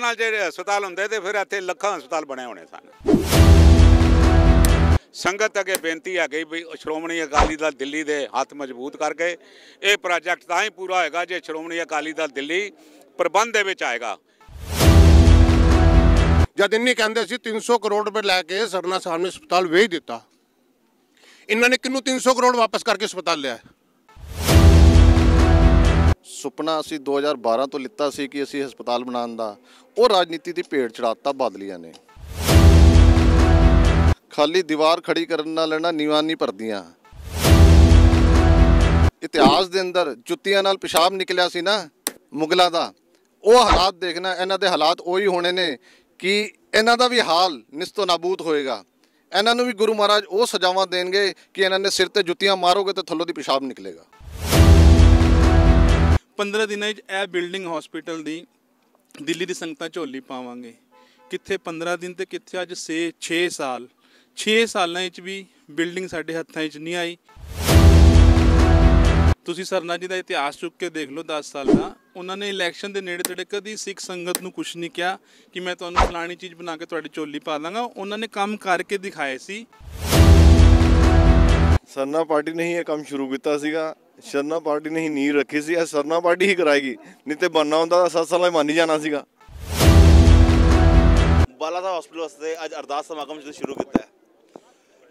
ਕਰਨ ਨਾਲ ਜੇ ਹਸਪਤਾਲ ਹੁੰਦੇ ਤੇ ਫਿਰ ਇੱਥੇ ਲੱਖਾਂ ਹਸਪਤਾਲ ਬਣੇ ਹੋਣੇ ਸਨ। ਸੰਗਤ अगे बेनती है गई भी श्रोमणी अकाली दल दिल्ली के हथ मजबूत करके ये प्रोजेक्ट तां ही पूरा होएगा जो श्रोमणी अकाली दल दिल्ली प्रबंध दे विच आएगा। जद इन्नी कहते सी 300 करोड़ रुपए लैके सरना साहब ने अस्पताल भेज दिता, इन्होंने किनू 300 करोड़ वापस करके अस्पताल लिया। सुपना असी 2012 तो लिता सी कि असी हस्पताल बनाने दा, वो राजनीति की भेड़ चढ़ाता बादलियां ने। खाली दीवार खड़ी करने नाल ना नीवां नहीं भरदियां। इतिहास दे अंदर जुत्तियां नाल पेशाब निकलिया सी ना मुगलों का, वो हालात देखना, इन्हां दे हालात उही होने ने कि इन्हां दा भी हाल निस्तो नाबूद होएगा। इन्हां नूं भी गुरु महाराज वो सजावां देणगे कि इन्हां ने सिर ते जुत्तियां मारोगे तो थल्लों दी पेशाब निकलेगा। 15 दिनां च यह बिल्डिंग हॉस्पिटल दी दिल्ली दी संगतां झोली पावांगे। कित्थे 15 दिन ते कित्थे अज 6 साल 6 सालां च भी बिल्डिंग साडे हत्थां च नहीं आई। तुसीं सरना जी का इतिहास चुक के देख लो 10 साल का, उन्होंने इलैक्शन के नेड़े तेड़े कभी सिख संगत नूं कुछ नहीं कहा कि मैं तुहानूं फलानी चीज़ बना के तुहाडी झोली पा दांगा। उन्होंने काम करके दिखाए सी। सरना पार्टी ने ही ये काम शुरू किया सीगा, सरना पार्टी ने ही नींव रखी सी, सरना पार्टी ही कराएगी, नहीं तो बनना होंदा 7 साल मान ही जाना सीगा। बाला साहब हॉस्पिटल वास्ते अज अरदास समागम जो शुरू किया है,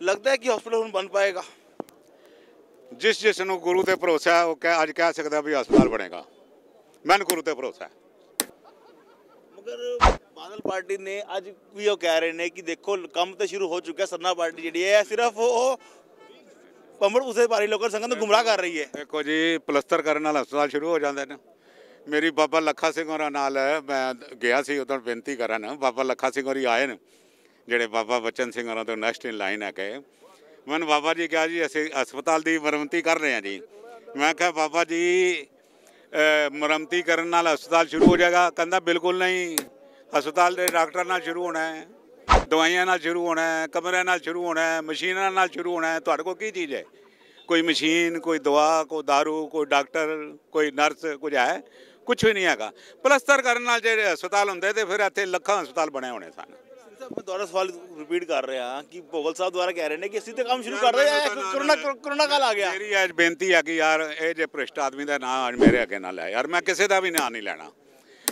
लगता है कि हॉस्पिटल हुण बन पाएगा। जिस जिसनों गुरु ते भरोसा है वो अज कह सकता भी हस्पताल बनेगा। मैनूं गुरु ते भरोसा है। मगर बादल पार्टी ने अज भी वो कह रहे हैं कि देखो काम तो शुरू हो चुका है, सरना पार्टी जी है सिर्फ वो पंबड़ उसे भारी लोगों संगत को गुमराह कर रही है। देखो जी, पलस्तर करने वाला हस्पताल शुरू हो जाते हैं। मेरी बाबा लखा सिंह होरां नाल मैं गया सी उदों बेनती करन, बाबा लखा सिंह होरी आए न ਜਿਹੜੇ बाबा बच्चन सिंह होरां तो नैक्सट इन लाइन है गए। मैंने बाबा जी कहा जी असीं हस्पताल की मुरम्मती कर रहे हैं जी। मैं कहा बाबा जी मुरम्मती करने नाल हस्पताल शुरू हो जाएगा? कहता बिल्कुल नहीं, हस्पताल के डॉक्टर नाल शुरू होना है, दवाइयां नाल शुरू होना है, कमरे नाल शुरू होना है, मशीनां नाल शुरू होना है। तुहाडे कोल की चीज़ है? कोई मशीन, कोई दवा, कोई दारू, कोई डॉक्टर, कोई नर्स, कुछ है? कुछ भी नहीं है। पलस्तर करने नाल जे हस्पताल होंदे ते फिर इत्थे लखां हस्पताल बने होने सन। मैं दोबारा सवाल रिपीट कर रहा हाँ कि भोगल साहब द्वारा कह रहे हैं कि असीं तो काम शुरू कर रहे हैं, कोरोना काल आ गया। मेरी अज बेनती है कि यार ये जे भ्रिष्ट आदमी का नाम अज मेरे अगे ना लै यार, मैं किसी का भी नाम नहीं लैना।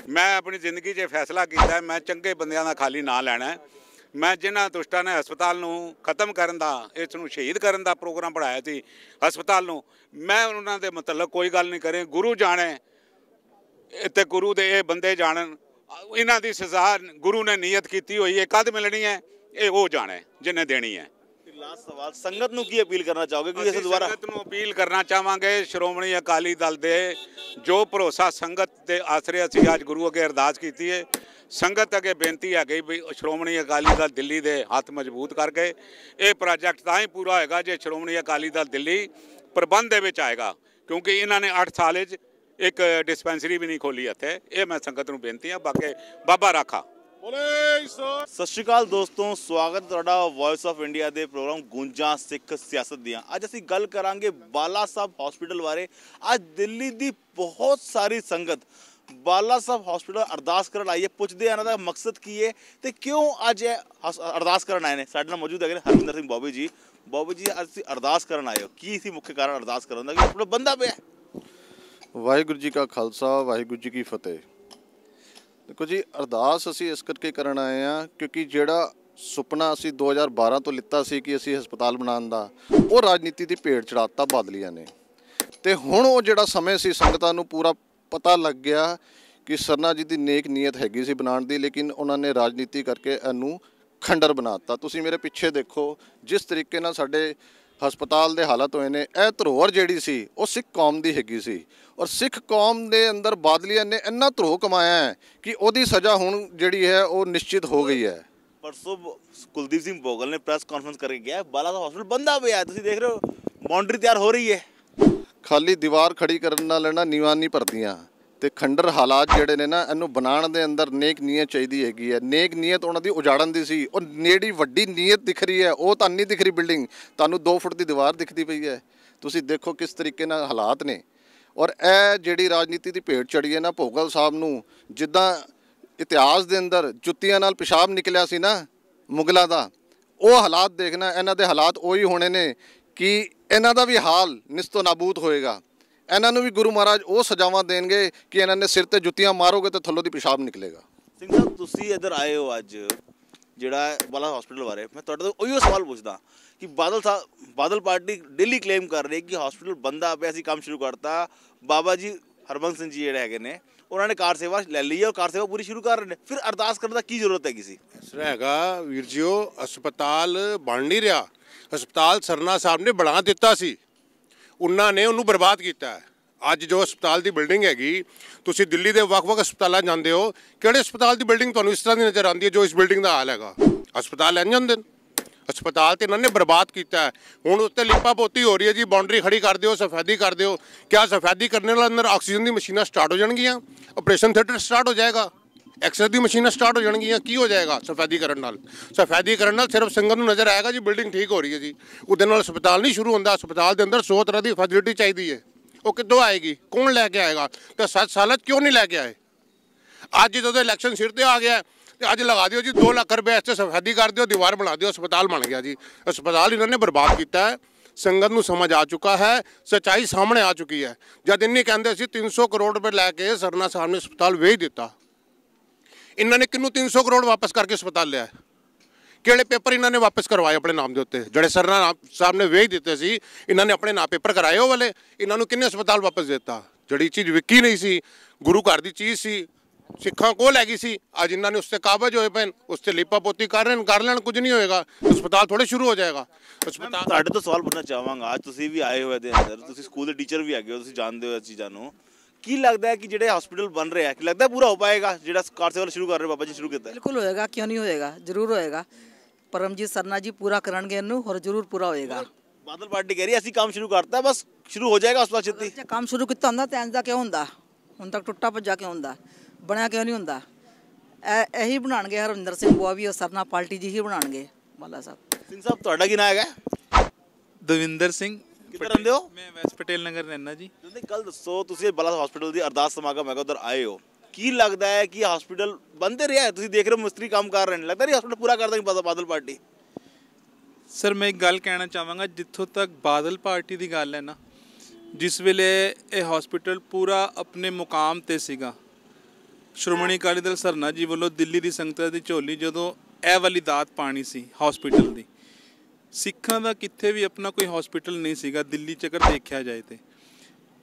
मैं अपनी जिंदगी च फैसला किया, मैं चंगे बंदियां दा खाली नाम लैना है। मैं जिन्हां दुष्टां ने हस्पताल नूं खत्म करन दा, इस नूं शहीद करन दा प्रोग्राम पढ़ाया सी हस्पताल नूं, मैं उन्हां दे मतलब कोई गल नहीं करें। गुरु जाने ते गुरु दे ये बंदे जानन, इन्हां दी सज़ा गुरु ने नीयत की हुई है, कद मिलनी है ये वो जाने जिन्हें देनी है। लास्ट सवाल, संगत नूं की अपील करना चाहोगे? क्योंकि दोबारा संगत नूं अपील करना चाहांगे, श्रोमणी अकाली दल दे जो भरोसा संगत के आसरे असीं अज गुरु अगे अरदास की है, संगत अगे बेनती है गई भी श्रोमणी अकाली दल दिल्ली के हथ मजबूत करके ये प्रोजेक्ट तां ही पूरा होएगा जो श्रोमणी अकाली दल दिल्ली प्रबंध दे विच आएगा। क्योंकि इन्होंने 8 साल एक डिस्पेंसरी भी नहीं खोली इत्थे। ये मैं संगत नूं बेनती है। बाकी बाबा राखा। सत श्री अकाल दोस्तों, स्वागत तुहाडा वॉइस ऑफ इंडिया के प्रोग्राम गूंजा सिख सियासत दियां। अज असीं गल करांगे बाला साहब हॉस्पिटल बारे। अज दिल्ली की बहुत सारी संगत बाला साहब हॉस्पिटल अरदास करन आई है। पुछदे इन्हां दा मकसद की है तो क्यों अज अरदास करन आए हैं। साडे नाल मौजूद है हरविंदर सिंह बॉबी जी। बॉबी जी असीं अरदास करन आए हो, की सी मुख्य कारण अरदास करन दा कि हॉस्पिटल बंदा पिया? वाहिगुरू जी का खालसा, वाहिगुरू जी की फतेह। देखो जी, अरदास असी इस करके करन आए हैं क्योंकि जिहड़ा सुपना असी 2012 तो लिता सी कि असी हस्पताल बनाने दा, वो राजनीति की भेड़ चढ़ाता बादलियां ने। ते हुण वो जिहड़ा समय सी संगतां नूं पूरा पता लग गया कि सरना जी की नेक नीयत हैगी सी बनाने दी, लेकिन उन्होंने राजनीति करके इनू खंडर बनाता। तुसीं मेरे पिछे देखो जिस तरीके नाल साडे हस्पताल के हालात होए ने। यह धरोहर जिहड़ी सी वो सिख कौम की हैगी सी, और सिख कौम के अंदर बादलियां ने इन्ना धरोह कमाया है कि उसकी सज़ा हुण जिहड़ी है वो निश्चित हो गई है। परसों कुलदीप सिंह भोगल ने प्रेस कॉन्फ्रेंस करके गया, बाला साहब हॉस्पिटल बंदा पिया, तुसीं देख रहे हो बाउंड्री तैयार हो रही है। खाली दीवार खड़ी करने नाल ना नीवां नहीं भरदियां। तो खंडर हालात जिहड़े ने ना इनू बनाने दे अंदर नेक नीयत चाहिए हैगी है। नेक नीयत उन्हां दी उजाड़न दी सी, और नेड़ी वड्डी नीयत दिख रही है वो तां नहीं दिख रही। बिल्डिंग तानू 2 फुट की दीवार दिखती पई है। तुसीं देखो किस तरीके नाल हालात ने। और यह जिहड़ी राजनीति की भेड़ चढ़ी है ना भोगल साहब नू, जिद्दां ਇਤਿਹਾਸ ਦੇ ਅੰਦਰ ਜੁੱਤੀਆਂ ਨਾਲ ਪਿਸ਼ਾਬ ਨਿਕਲਿਆ ਸੀ ਨਾ ਮੁਗਲਾਂ ਦਾ, ਉਹ ਹਾਲਾਤ ਦੇਖਣਾ, ਇਹਨਾਂ ਦੇ ਹਾਲਾਤ ਉਹੀ ਹੋਣੇ ਨੇ ਕਿ ਇਹਨਾਂ ਦਾ ਵੀ ਹਾਲ ਨਿਸਤੋ ਨਾਬੂਦ ਹੋਏਗਾ। ਇਹਨਾਂ ਨੂੰ ਵੀ ਗੁਰੂ ਮਹਾਰਾਜ ਉਹ ਸਜ਼ਾਵਾਂ ਦੇਣਗੇ ਕਿ ਇਹਨਾਂ ਨੇ ਸਿਰ ਤੇ ਜੁੱਤੀਆਂ ਮਾਰੋਗੇ ਤਾਂ ਥੱਲੋਂ ਦੀ ਪਿਸ਼ਾਬ ਨਿਕਲੇਗਾ। ਸਿੰਘ ਸਾਹਿਬ, ਤੁਸੀਂ ਇੱਧਰ ਆਏ ਹੋ ਅੱਜ ਜਿਹੜਾ ਬਾਲਾ ਹਸਪੀਟਲ ਬਾਰੇ, ਮੈਂ ਤੁਹਾਡੇ ਤੋਂ ਉਹੀ ਸਵਾਲ ਪੁੱਛਦਾ ਕਿ ਬਾਦਲ ਪਾਰਟੀ ਡੇਲੀ ਕਲੇਮ ਕਰ ਰਹੀ ਕਿ ਹਸਪੀਟਲ ਬੰਦਾ ਪਿਆ, ਅਸੀਂ ਕੰਮ ਸ਼ੁਰੂ ਕਰਤਾ। ਬਾਬਾ ਜੀ ਹਰਬੰਸ ਸਿੰਘ ਜੀ ਜਿਹੜੇ ਹੈਗੇ ਨੇ ਉਹਨਾਂ ਨੇ ਕਾਰ ਸੇਵਾ ਲੈ ਲਈ ਹੈ ਔਰ ਕਾਰ ਸੇਵਾ ਪੂਰੀ ਸ਼ੁਰੂ ਕਰ ਰਹੇ ਨੇ, ਫਿਰ ਅਰਦਾਸ ਕਰਨ ਦਾ ਕੀ ਜ਼ਰੂਰਤ ਹੈਗੀ ਸੀ? ਇਸ ਤਰ੍ਹਾਂ ਹੈਗਾ ਵੀਰ ਜੀਓ, ਹਸਪਤਾਲ ਬਣ ਨਹੀਂ ਰਿਹਾ। ਹਸਪਤਾਲ ਸਰਨਾ ਸਾਹਿਬ ਨੇ ਬਣਾ ਦਿੱਤਾ ਸੀ, ਉਹਨਾਂ ਨੇ ਉਹਨੂੰ ਬਰਬਾਦ ਕੀਤਾ ਹੈ। ਅੱਜ ਜੋ ਹਸਪਤਾਲ ਦੀ ਬਿਲਡਿੰਗ ਹੈਗੀ, ਤੁਸੀਂ ਦਿੱਲੀ ਦੇ ਵੱਖ-ਵੱਖ ਹਸਪਤਾਲਾਂ ਜਾਂਦੇ ਹੋ, ਕਿਹੜੇ ਹਸਪਤਾਲ ਦੀ ਬਿਲਡਿੰਗ ਤੁਹਾਨੂੰ ਇਸ ਤਰ੍ਹਾਂ ਦੀ ਨਜ਼ਰ ਆਉਂਦੀ ਹੈ ਜੋ ਇਸ ਬਿਲਡਿੰਗ ਦਾ ਹਾਲ ਹੈਗਾ? ਹਸਪਤਾਲ ਇੰਝ ਹੁੰਦੇ ਨੇ। ਹਸਪਤਾਲ ਤੇ ਇਹਨਾਂ ਨੇ ਬਰਬਾਦ ਕੀਤਾ ਹੈ। ਹੁਣ ਉੱਤੇ ਲਿਪਾ ਪੋਤੀ ਹੋ ਰਹੀ ਹੈ ਜੀ, ਬਾਉਂਡਰੀ ਖੜੀ ਕਰ ਦਿਓ, ਸਫੈਦੀ ਕਰ ਦਿਓ। ਕਿਆ ਸਫੈਦੀ ਕਰਨੇ ਨਾਲ ਅੰਦਰ ਆਕਸੀਜਨ ਦੀ ਮਸ਼ੀਨਾਂ ਸਟਾਰਟ ਹੋ ਜਾਣਗੀਆਂ, ਆਪਰੇਸ਼ਨ ਥੀਏਟਰ ਸਟਾਰਟ ਹੋ ਜਾਏਗਾ, ਐਕਸਰੇ ਦੀ ਮਸ਼ੀਨਾਂ ਸਟਾਰਟ ਹੋ ਜਾਣਗੀਆਂ? ਕੀ ਹੋ ਜਾਏਗਾ ਸਫੈਦੀ ਕਰਨ ਨਾਲ? ਸਫੈਦੀ ਕਰਨ ਨਾਲ ਸਿਰਫ ਸੰਗਤ ਨੂੰ ਨਜ਼ਰ ਆਏਗਾ ਜੀ ਬਿਲਡਿੰਗ ਠੀਕ ਹੋ ਰਹੀ ਹੈ ਜੀ, ਉਹਦੇ ਨਾਲ ਹਸਪਤਾਲ ਨਹੀਂ ਸ਼ੁਰੂ ਹੁੰਦਾ। ਹਸਪਤਾਲ ਦੇ ਅੰਦਰ 100 ਤਰ੍ਹਾਂ ਦੀ ਫੈਸਿਲਿਟੀ ਚਾਹੀਦੀ ਹੈ, ਉਹ ਕਿੱਥੋਂ ਆਏਗੀ? ਕੌਣ ਲੈ ਕੇ ਆਏਗਾ? ਤੇ 7 ਸਾਲਾਂ 'ਚ ਕਿਉਂ ਨਹੀਂ ਲੈ ਕੇ ਆਏ? ਅੱਜ ਜਦੋਂ ਇਲੈਕਸ਼ਨ ਸਿਰ ਤੇ ਆ ਗਿਆ ਤੇ ਅੱਜ ਲਗਾ ਦਿਓ ਜੀ 2 ਲੱਖ ਰੁਪਏ ਇੱਥੇ ਸਫੈਦੀ ਕਰ ਦਿਓ, ਦੀਵਾਰ ਬਣਾ ਦਿਓ, ਹਸਪਤਾਲ ਬਣ ਗਿਆ ਜੀ। ਹਸਪਤਾਲ ਇਹਨਾਂ ਨੇ ਬਰਬਾਦ ਕੀਤਾ ਹੈ। ਸੰਗਤ ਨੂੰ ਸਮਝ ਆ ਚੁੱਕਾ ਹੈ, ਸੱਚਾਈ ਸਾਹਮਣੇ ਆ ਚੁੱਕੀ ਹੈ। ਜਦ ਇੰਨੀ ਕਹਿੰਦੇ ਸੀ 300 ਕਰੋੜ ਰੁਪਏ ਲੈ ਕੇ ਸਰਨਾ ਸਾਹਿਬ ਨੇ ਹਸਪਤਾਲ ਵੇਚ ਦਿੱਤਾ, ਇਹਨਾਂ ਨੇ ਕਿਹਨੂੰ 300 ਕਰੋੜ ਵਾਪਸ ਕਰਕੇ ਹਸਪਤਾਲ ਲਿਆ? ਕਿਹੜੇ ਪੇਪਰ ਇਹਨਾਂ ਨੇ ਵਾਪਸ ਕਰਵਾਏ ਆਪਣੇ ਨਾਮ ਦੇ ਉੱਤੇ? ਜਿਹੜੇ ਸਰਨਾ ਸਾਹਿਬ ਨੇ ਵੇਚ ਦਿੱਤੇ ਸੀ, ਇਹਨਾਂ ਨੇ ਆਪਣੇ ਨਾਮ ਪੇਪਰ ਕਰਾਏ ਉਹ ਵਾਲੇ। ਇਹਨਾਂ ਨੂੰ ਕਿੰਨੇ ਹਸਪਤਾਲ ਵਾਪਸ ਦਿੱਤਾ? ਜਿਹੜੀ ਚੀਜ਼ ਵਿਕੀ ਨਹੀਂ ਸੀ, ਗੁਰੂ ਘਰ ਦੀ ਚੀਜ਼ ਸੀ, ਸਿੱਖਾਂ ਕੋਲ ਹੈਗੀ ਸੀ, ਅੱਜ ਇਹਨਾਂ ਨੇ ਉਸ ਤੇ ਕਾਬਜ ਹੋਏ ਪਏ, ਉਸ ਤੇ ਲਿਪਾ ਪੋਤੀ ਕਰ ਲੈਣ, ਕੁਝ ਨਹੀਂ ਹੋਏਗਾ। ਹਸਪਤਾਲ ਥੋੜੇ ਸ਼ੁਰੂ ਹੋ ਜਾਏਗਾ। ਹਸਪਤਾਲ ਤੁਹਾਡੇ ਤੋਂ ਸਵਾਲ ਪੁੱਛਣਾ ਚਾਹਾਂਗਾ, ਅੱਜ ਤੁਸੀਂ ਵੀ ਆਏ ਹੋਏ ਦੇ ਅੰਦਰ, ਤੁਸੀਂ ਸਕੂਲ ਦੇ ਟੀਚਰ ਵੀ ਹੈਗੇ ਹੋ, ਤੁਸੀਂ ਜਾਣਦੇ ਹੋ ਇਸ ਚੀਜ਼ਾਂ ਨੂੰ। ਕੀ ਲੱਗਦਾ ਹੈ ਕਿ ਜਿਹੜੇ ਹਸਪੀਟਲ ਬਣ ਰਹੇ ਆ, ਕੀ ਲੱਗਦਾ ਪੂਰਾ ਹੋ ਪਾਏਗਾ ਜਿਹੜਾ ਕਾਰ ਸੇਵਾ ਸ਼ੁਰੂ ਕਰ ਰਹੇ ਬਾਬਾ ਜੀ ਸ਼ੁਰੂ ਕੀਤਾ? ਬਿਲਕੁਲ ਹੋਏਗਾ, ਕਿਉਂ ਨਹੀਂ ਹੋਏਗਾ, ਜ਼ਰੂਰ ਹੋਏਗਾ। ਪਰਮਜੀਤ ਸਰਨਾ ਜੀ ਪੂਰਾ ਕਰਨਗੇ ਇਹਨੂੰ, ਹੋਰ ਜ਼ਰੂਰ ਪੂਰਾ ਹੋਏਗਾ। ਬਾਦਲ ਪਾਰਟੀ ਕਹਿ ਰਹੀ ਅਸੀਂ ਕੰਮ ਸ਼ੁਰੂ ਕਰਤਾ, ਬਸ ਸ਼ੁਰੂ ਹੋ ਜਾਏਗਾ ਹਸਪਤਾਲ ਛੇਤੀ। ਜੇ ਕੰਮ ਸ਼ੁਰੂ ਕੀਤਾ ਹੁੰਦਾ ਤਾਂ ਇੰਝ ਦਾ ਕਿਉਂ ਹੁੰਦਾ? ਹੁਣ ਤੱਕ ਟੁੱਟਾ ਭੱਜਾ ਕਿਉਂ ਹੁੰਦਾ? ਬਣਿਆ ਕਿਉਂ ਨਹੀਂ ਹੁੰਦਾ? ਇਹੀ ਬਣਾਉਣਗੇ ਹਰਵਿੰਦਰ ਸਿੰਘ ਬੁਆ ਵੀ, ਸਰਨਾ ਪਾਰਟੀ ਜੀ ਹੀ ਬਣਾਉਣਗੇ ਬਾਲਾ ਸਾਹਿਬ। ਸਿੰਘ ਸਾਹਿਬ, ਤੁਹਾਡਾ ਕੀ ਨਾਂ ਹੈਗਾ? ਦਵਿੰਦਰ ਸਿੰਘ। ਕਿੱਧਰ ਰਹਿੰਦੇ ਹੋ? ਮੈਂ ਵੈਸਟ ਪਟੇਲ ਨਗਰ ਰਹਿਣਾ ਜੀ। ਤੁਸੀਂ ਕੱਲ ਦੱਸੋ, ਤੁਸੀਂ ਬਾਲਾ ਹਸਪੀਟਲ ਦੀ ਅਰਦਾਸ ਸਮਾਗਮ ਹੈਗਾ ਉਧਰ ਆਏ ਹੋ, ਕੀ ਲੱਗਦਾ ਹੈ ਕਿ ਹਸਪੀਟਲ ਬੰਦੇ ਰਿਹਾ? ਤੁਸੀਂ ਦੇਖ ਰਹੇ ਹੋ ਮਿਸਤਰੀ ਕੰਮ ਕਰ ਰਹੇ ਨੇ, ਲੱਗਦਾ ਨਹੀਂ ਹਸਪੀਟਲ ਪੂਰਾ ਕਰ ਦੇਗੀ ਬਾਦਲ ਪਾਰਟੀ? ਸਰ ਮੈਂ ਇੱਕ ਗੱਲ ਕਹਿਣਾ ਚਾਹਾਂਗਾ, ਜਿੱਥੋਂ ਤੱਕ ਬਾਦਲ ਪਾਰਟੀ ਦੀ ਗੱਲ ਹੈ ਨਾ, ਜਿਸ ਵੇਲੇ ਇਹ ਹਸਪੀਟਲ ਪੂਰਾ ਆਪਣੇ ਮੁਕਾਮ ਤੇ ਸੀਗਾ, ਸ਼੍ਰੋਮਣੀ ਅਕਾਲੀ ਦਲ ਸਰਨਾ ਜੀ ਵੱਲੋਂ ਦਿੱਲੀ ਦੀ ਸੰਗਤਾਂ ਦੀ ਝੋਲੀ ਜਦੋਂ ਇਹ ਵਾਲੀ ਦਾਤ ਪਾਣੀ ਸੀ ਹਸਪੀਟਲ ਦੀ, ਸਿੱਖਾਂ ਦਾ ਕਿੱਥੇ ਵੀ ਆਪਣਾ ਕੋਈ ਹਸਪੀਟਲ ਨਹੀਂ ਸੀਗਾ ਦਿੱਲੀ 'ਚ ਅਗਰ ਦੇਖਿਆ ਜਾਏ ਤੇ।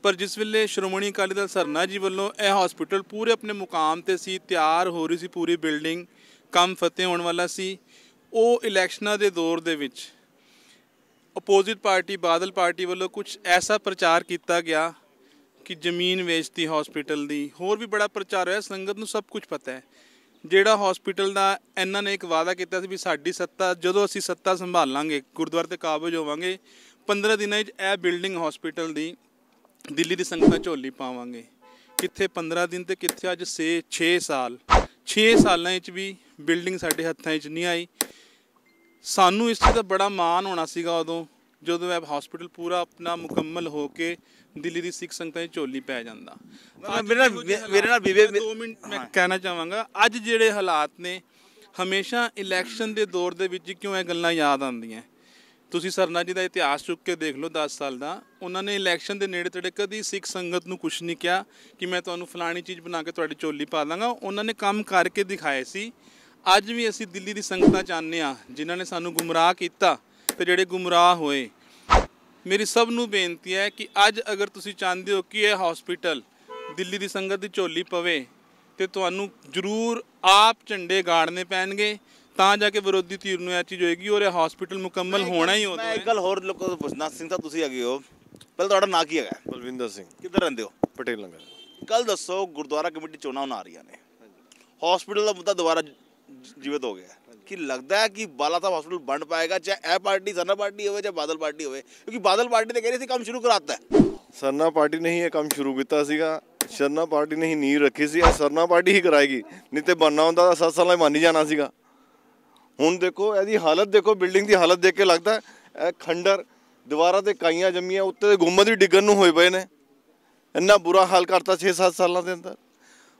ਪਰ ਜਿਸ ਵੇਲੇ ਸ਼੍ਰੋਮਣੀ ਅਕਾਲੀ ਦਲ ਸਰਨਾ ਜੀ ਵੱਲੋਂ ਇਹ ਹਸਪੀਟਲ ਪੂਰੇ ਆਪਣੇ ਮੁਕਾਮ ਤੇ ਸੀ, ਤਿਆਰ ਹੋ ਰਹੀ ਸੀ ਪੂਰੀ ਬਿਲਡਿੰਗ, ਕੰਮ ਫਤਿਹ ਹੋਣ ਵਾਲਾ ਸੀ, ਉਹ ਇਲੈਕਸ਼ਨਾਂ ਦੇ ਦੌਰ ਦੇ ਵਿੱਚ ਅਪੋਜ਼ਿਟ ਪਾਰਟੀ ਬਾਦਲ ਪਾਰਟੀ ਵੱਲੋਂ ਕੁਝ ਐਸਾ ਪ੍ਰਚਾਰ ਕੀਤਾ ਗਿਆ ਕਿ ਜ਼ਮੀਨ ਵੇਚਤੀ ਹਸਪੀਟਲ ਦੀ, ਹੋਰ ਵੀ ਬੜਾ ਪ੍ਰਚਾਰ ਹੋਇਆ, ਸੰਗਤ ਨੂੰ ਸਭ ਕੁਝ ਪਤਾ ਹੈ। ਜਿਹੜਾ ਹਸਪੀਟਲ ਦਾ ਇਹਨਾਂ ਨੇ ਇੱਕ ਵਾਅਦਾ ਕੀਤਾ ਸੀ ਵੀ ਸਾਡੀ ਸੱਤਾ, ਜਦੋਂ ਅਸੀਂ ਸੱਤਾ ਸੰਭਾਲਾਂਗੇ, ਗੁਰਦੁਆਰੇ ਤੇ ਕਾਬਜ ਹੋਵਾਂਗੇ, 15 ਦਿਨਾਂ 'ਚ ਇਹ ਬਿਲਡਿੰਗ ਹਸਪੀਟਲ ਦੀ ਦਿੱਲੀ ਦੀ ਸੰਗਤਾਂ ਝੋਲੀ ਪਾਵਾਂਗੇ। ਕਿੱਥੇ 15 ਦਿਨ ਤੇ ਕਿੱਥੇ ਅੱਜ 6 ਸਾਲ, 6 ਸਾਲਾਂ 'ਚ ਵੀ ਬਿਲਡਿੰਗ ਸਾਡੇ ਹੱਥਾਂ 'ਚ ਨਹੀਂ ਆਈ। ਸਾਨੂੰ ਇਸ ਚੀਜ਼ ਦਾ ਬੜਾ ਮਾਣ ਹੋਣਾ ਸੀਗਾ ਉਦੋਂ ਜਦੋਂ ਇਹ ਹਸਪੀਟਲ ਪੂਰਾ ਆਪਣਾ ਮੁਕੰਮਲ ਹੋ ਕੇ ਦਿੱਲੀ ਦੀ ਸਿੱਖ ਸੰਗਤਾਂ ਦੀ ਝੋਲੀ ਪੈ ਜਾਂਦਾ। ਮੇਰੇ ਨਾਲ 2 ਮਿੰਟ ਮੈਂ ਕਹਿਣਾ ਚਾਹਾਂਗਾ, ਅੱਜ ਜਿਹੜੇ ਹਾਲਾਤ ਨੇ, ਹਮੇਸ਼ਾ ਇਲੈਕਸ਼ਨ ਦੇ ਦੌਰ ਦੇ ਵਿੱਚ ਕਿਉਂ ਇਹ ਗੱਲਾਂ ਯਾਦ ਆਉਂਦੀਆਂ? ਤੁਸੀਂ ਸਰਨਾ ਜੀ ਦਾ ਇਤਿਹਾਸ ਚੁੱਕ ਕੇ ਦੇਖ ਲਓ 10 ਸਾਲ ਦਾ, ਉਹਨਾਂ ਨੇ ਇਲੈਕਸ਼ਨ ਦੇ ਨੇੜੇ ਤੇੜੇ ਕਦੀ ਸਿੱਖ ਸੰਗਤ ਨੂੰ ਕੁਛ ਨਹੀਂ ਕਿਹਾ ਕਿ ਮੈਂ ਤੁਹਾਨੂੰ ਫਲਾਣੀ ਚੀਜ਼ ਬਣਾ ਕੇ ਤੁਹਾਡੀ ਝੋਲੀ ਪਾ ਦਾਂਗਾ। ਉਹਨਾਂ ਨੇ ਕੰਮ ਕਰਕੇ ਦਿਖਾਏ ਸੀ। ਅੱਜ ਵੀ ਅਸੀਂ ਦਿੱਲੀ ਦੀ ਸੰਗਤਾਂ ਚਾਹੁੰਦੇ ਹਾਂ ਜਿਨ੍ਹਾਂ ਨੇ ਸਾਨੂੰ ਗੁੰਮਰਾਹ ਕੀਤਾ ਤੇ ਜਿਹੜੇ ਗੁੰਮਰਾਹ ਹੋਏ। ਮੇਰੀ ਸਭ ਨੂੰ ਬੇਨਤੀ ਹੈ ਕਿ ਅੱਜ ਅਗਰ ਤੁਸੀਂ ਚਾਹੁੰਦੇ ਹੋ ਕਿ ਇਹ ਹਸਪੀਟਲ ਦਿੱਲੀ ਦੀ ਸੰਗਤ ਦੀ ਝੋਲੀ ਪਵੇ ਤੇ ਤੁਹਾਨੂੰ ਜ਼ਰੂਰ ਆਪ ਝੰਡੇ ਗਾੜਨੇ ਪੈਣਗੇ, ਤਾਂ ਜਾ ਕੇ ਵਿਰੋਧੀ ਧਿਰ ਨੂੰ ਇਹ ਚੀਜ਼ ਹੋਏਗੀ ਔਰ ਇਹ ਹਸਪੀਟਲ ਮੁਕੰਮਲ ਹੋਣਾ ਹੀ ਹੋਣਾ ਹੈ। ਮੈਂ ਇੱਕ ਗੱਲ ਹੋਰ ਲੋਕਾਂ ਤੋਂ ਪੁੱਛਣਾ, ਸਿੰਘ ਸਾਹਿਬ ਤੁਸੀਂ ਹੈਗੇ ਹੋ, ਪਹਿਲਾਂ ਤੁਹਾਡਾ ਨਾਂ ਕੀ ਹੈਗਾ? ਬਲਵਿੰਦਰ ਸਿੰਘ, ਕਿੱਧਰ ਰਹਿੰਦੇ ਹੋ? ਪਟੇਲ ਨਗਰ। ਕੱਲ ਦੱਸੋ, ਗੁਰਦੁਆਰਾ ਕਮੇਟੀ ਚੋਣਾਂ ਹੁਣ ਆ ਰਹੀਆਂ ਨੇ, ਹਸਪੀਟਲ ਦਾ ਮੁੱਦਾ ਦੁਬਾਰਾ ਜੀਵਤ ਹੋ ਗਿਆ, ਕੀ ਲੱਗਦਾ ਹੈ ਕਿ ਬਾਲਾ ਸਾਹਿਬ ਹਸਪੀਟਲ ਬਣ ਪਾਏਗਾ, ਚਾਹੇ ਇਹ ਪਾਰਟੀ ਸਰਨਾ ਪਾਰਟੀ ਹੋਵੇ ਜਾਂ ਬਾਦਲ ਪਾਰਟੀ ਹੋਵੇ? ਕਿਉਂਕਿ ਬਾਦਲ ਪਾਰਟੀ ਤੇ ਕਹਿ ਰਹੀ ਸੀ ਕੰਮ ਸ਼ੁਰੂ ਕਰਾਤਾ ਹੈ। ਸਰਨਾ ਪਾਰਟੀ ਨੇ ਹੀ ਇਹ ਕੰਮ ਸ਼ੁਰੂ ਕੀਤਾ ਸੀਗਾ, ਸਰਨਾ ਪਾਰਟੀ ਨੇ ਹੀ ਨੀਂਹ ਰੱਖੀ ਸੀ, ਇਹ ਸਰਨਾ ਪਾਰਟੀ ਹੀ ਕਰਾਏਗੀ, ਨਹੀਂ ਤੇ ਬਣਨਾ ਹੁੰਦਾ ਤਾਂ 7 ਸਾਲਾਂ ਮੰਨ ਹੀ ਜਾਣਾ ਸੀਗਾ। ਹੁਣ ਦੇਖੋ ਇਹਦੀ ਹਾਲਤ, ਦੇਖੋ ਬਿਲਡਿੰਗ ਦੀ ਹਾਲਤ ਦੇਖ ਕੇ ਲੱਗਦਾ ਇਹ ਖੰਡਰ, ਦੀਵਾਰਾਂ ਤੇ ਕਾਈਆਂ ਜੰਮੀਆਂ, ਉੱਤੇ ਦੇ ਗੁੰਮਦ ਵੀ ਡਿੱਗਣ ਨੂੰ ਹੋਏ ਪਏ ਨੇ। ਇੰਨਾ ਬੁਰਾ ਹਾਲ ਕਰਤਾ 6-7 ਸਾਲਾਂ ਦੇ ਅੰਦਰ।